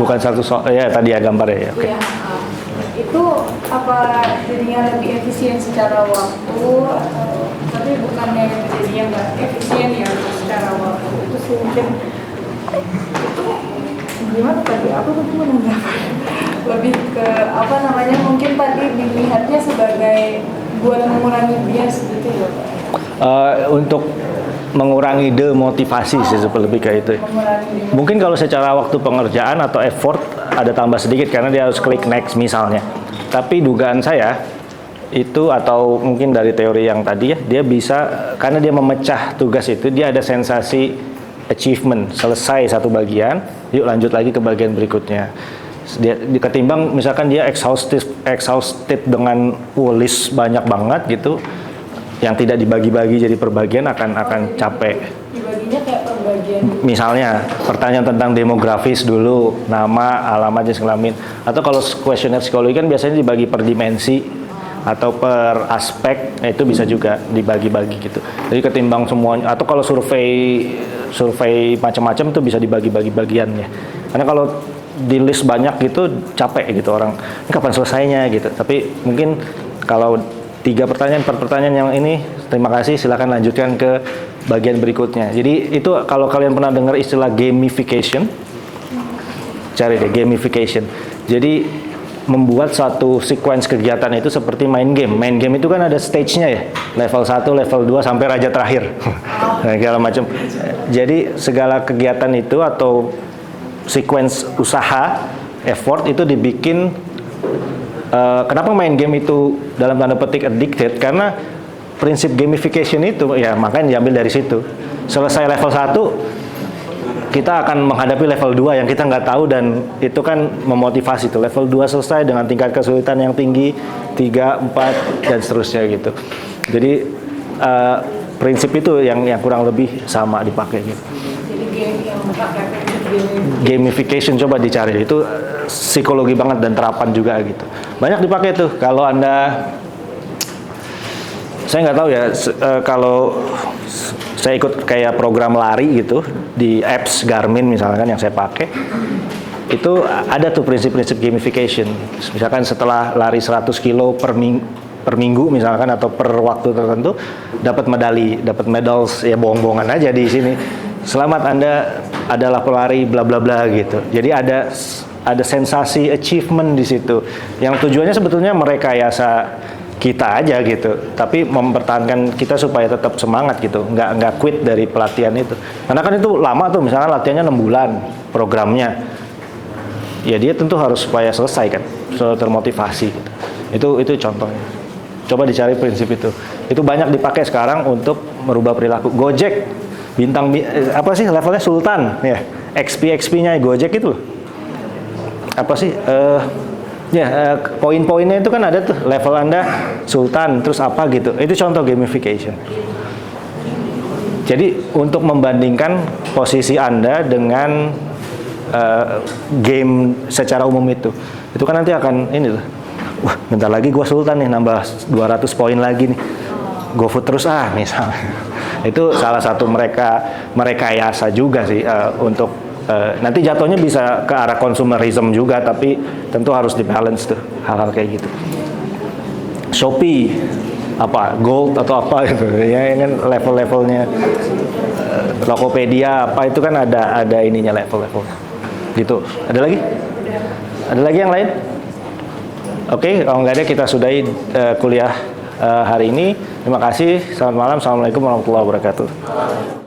Bukan satu soal, ya tadi ya gambarnya ya. Oke. Iya, itu apa jadinya lebih efisien secara waktu atau tapi bukannya jadinya nggak efisien ya secara waktu itu sih mungkin itu gimana tadi aku tuh menanggapi lebih ke apa namanya mungkin tadi dilihatnya sebagai buat mengurangi bias gitu ya Pak. Untuk mengurangi demotivasi sih lebih kayak itu. Mungkin kalau secara waktu pengerjaan atau effort ada tambah sedikit karena dia harus klik next misalnya. Tapi dugaan saya itu atau mungkin dari teori yang tadi ya, dia bisa karena dia memecah tugas itu, dia ada sensasi achievement, selesai satu bagian, yuk lanjut lagi ke bagian berikutnya. Dia ketimbang misalkan dia exhausted dengan list banyak banget gitu, yang tidak dibagi-bagi jadi perbagian akan capek. Dibaginya kayak perbagian. Misalnya pertanyaan tentang demografis dulu, nama, alamat, jenis kelamin. Atau kalau kuesioner psikologi kan biasanya dibagi per dimensi atau per aspek, itu bisa juga dibagi-bagi gitu. Jadi ketimbang semuanya. Atau kalau survei macam-macam itu bisa dibagi-bagi bagiannya. Karena kalau di list banyak gitu capek gitu orang. Ini kapan selesainya gitu. Tapi mungkin kalau 3 pertanyaan per pertanyaan yang ini, terima kasih, silakan lanjutkan ke bagian berikutnya. Jadi itu kalau kalian pernah dengar istilah gamification, cari deh gamification. Jadi membuat satu sequence kegiatan itu seperti main game. Main game itu kan ada stage-nya ya, level 1, level 2 sampai raja terakhir. Segala macam. Jadi segala kegiatan itu atau sequence usaha, effort itu dibikin. Kenapa main game itu dalam tanda petik addicted? Karena prinsip gamification itu ya makanya diambil dari situ. Selesai level 1 kita akan menghadapi level 2 yang kita nggak tahu dan itu kan memotivasi tuh. Level 2 selesai dengan tingkat kesulitan yang tinggi, 3, 4 dan seterusnya gitu. Jadi prinsip itu yang kurang lebih sama dipakai gitu. Jadi game yang pakai Gamification coba dicari, itu psikologi banget dan terapan juga gitu. Banyak dipakai tuh. Kalau Anda, saya nggak tahu ya, kalau saya ikut kayak program lari gitu di apps Garmin misalkan yang saya pakai, itu ada tuh prinsip-prinsip gamification. Misalkan setelah lari 100 kilo per minggu misalkan atau per waktu tertentu dapat medali, dapat medals, ya bohong-bohongan aja di sini. Selamat Anda adalah pelari bla bla bla gitu. Jadi ada sensasi achievement di situ. Yang tujuannya sebetulnya merekayasa kita aja gitu, tapi mempertahankan kita supaya tetap semangat gitu, nggak quit dari pelatihan itu. Karena kan itu lama tuh, misalnya latihannya 6 bulan programnya. Ya dia tentu harus supaya selesai kan, selalu termotivasi gitu. Itu contohnya. Coba dicari prinsip itu. Itu banyak dipakai sekarang untuk merubah perilaku. Gojek bintang apa sih levelnya Sultan ya, XP-nya Gojek itu loh. Apa sih Ya, poin-poinnya itu kan ada tuh, level Anda Sultan, terus apa gitu. Itu contoh gamification. Jadi untuk membandingkan posisi Anda dengan game secara umum itu kan nanti akan ini loh. Wah, bentar lagi gua Sultan nih, nambah 200 poin lagi nih. GoFood terus misalnya. Itu salah satu merekayasa juga sih untuk nanti jatuhnya bisa ke arah consumerism juga, tapi tentu harus di-balance tuh hal-hal kayak gitu. Shopee apa gold atau apa gitu ya kan level-levelnya. Tokopedia apa itu kan ada ininya level-level gitu. Ada lagi? Ada lagi yang lain? Oke, kalau nggak ada kita sudahi kuliah hari ini. Terima kasih. Selamat malam. Assalamualaikum warahmatullahi wabarakatuh.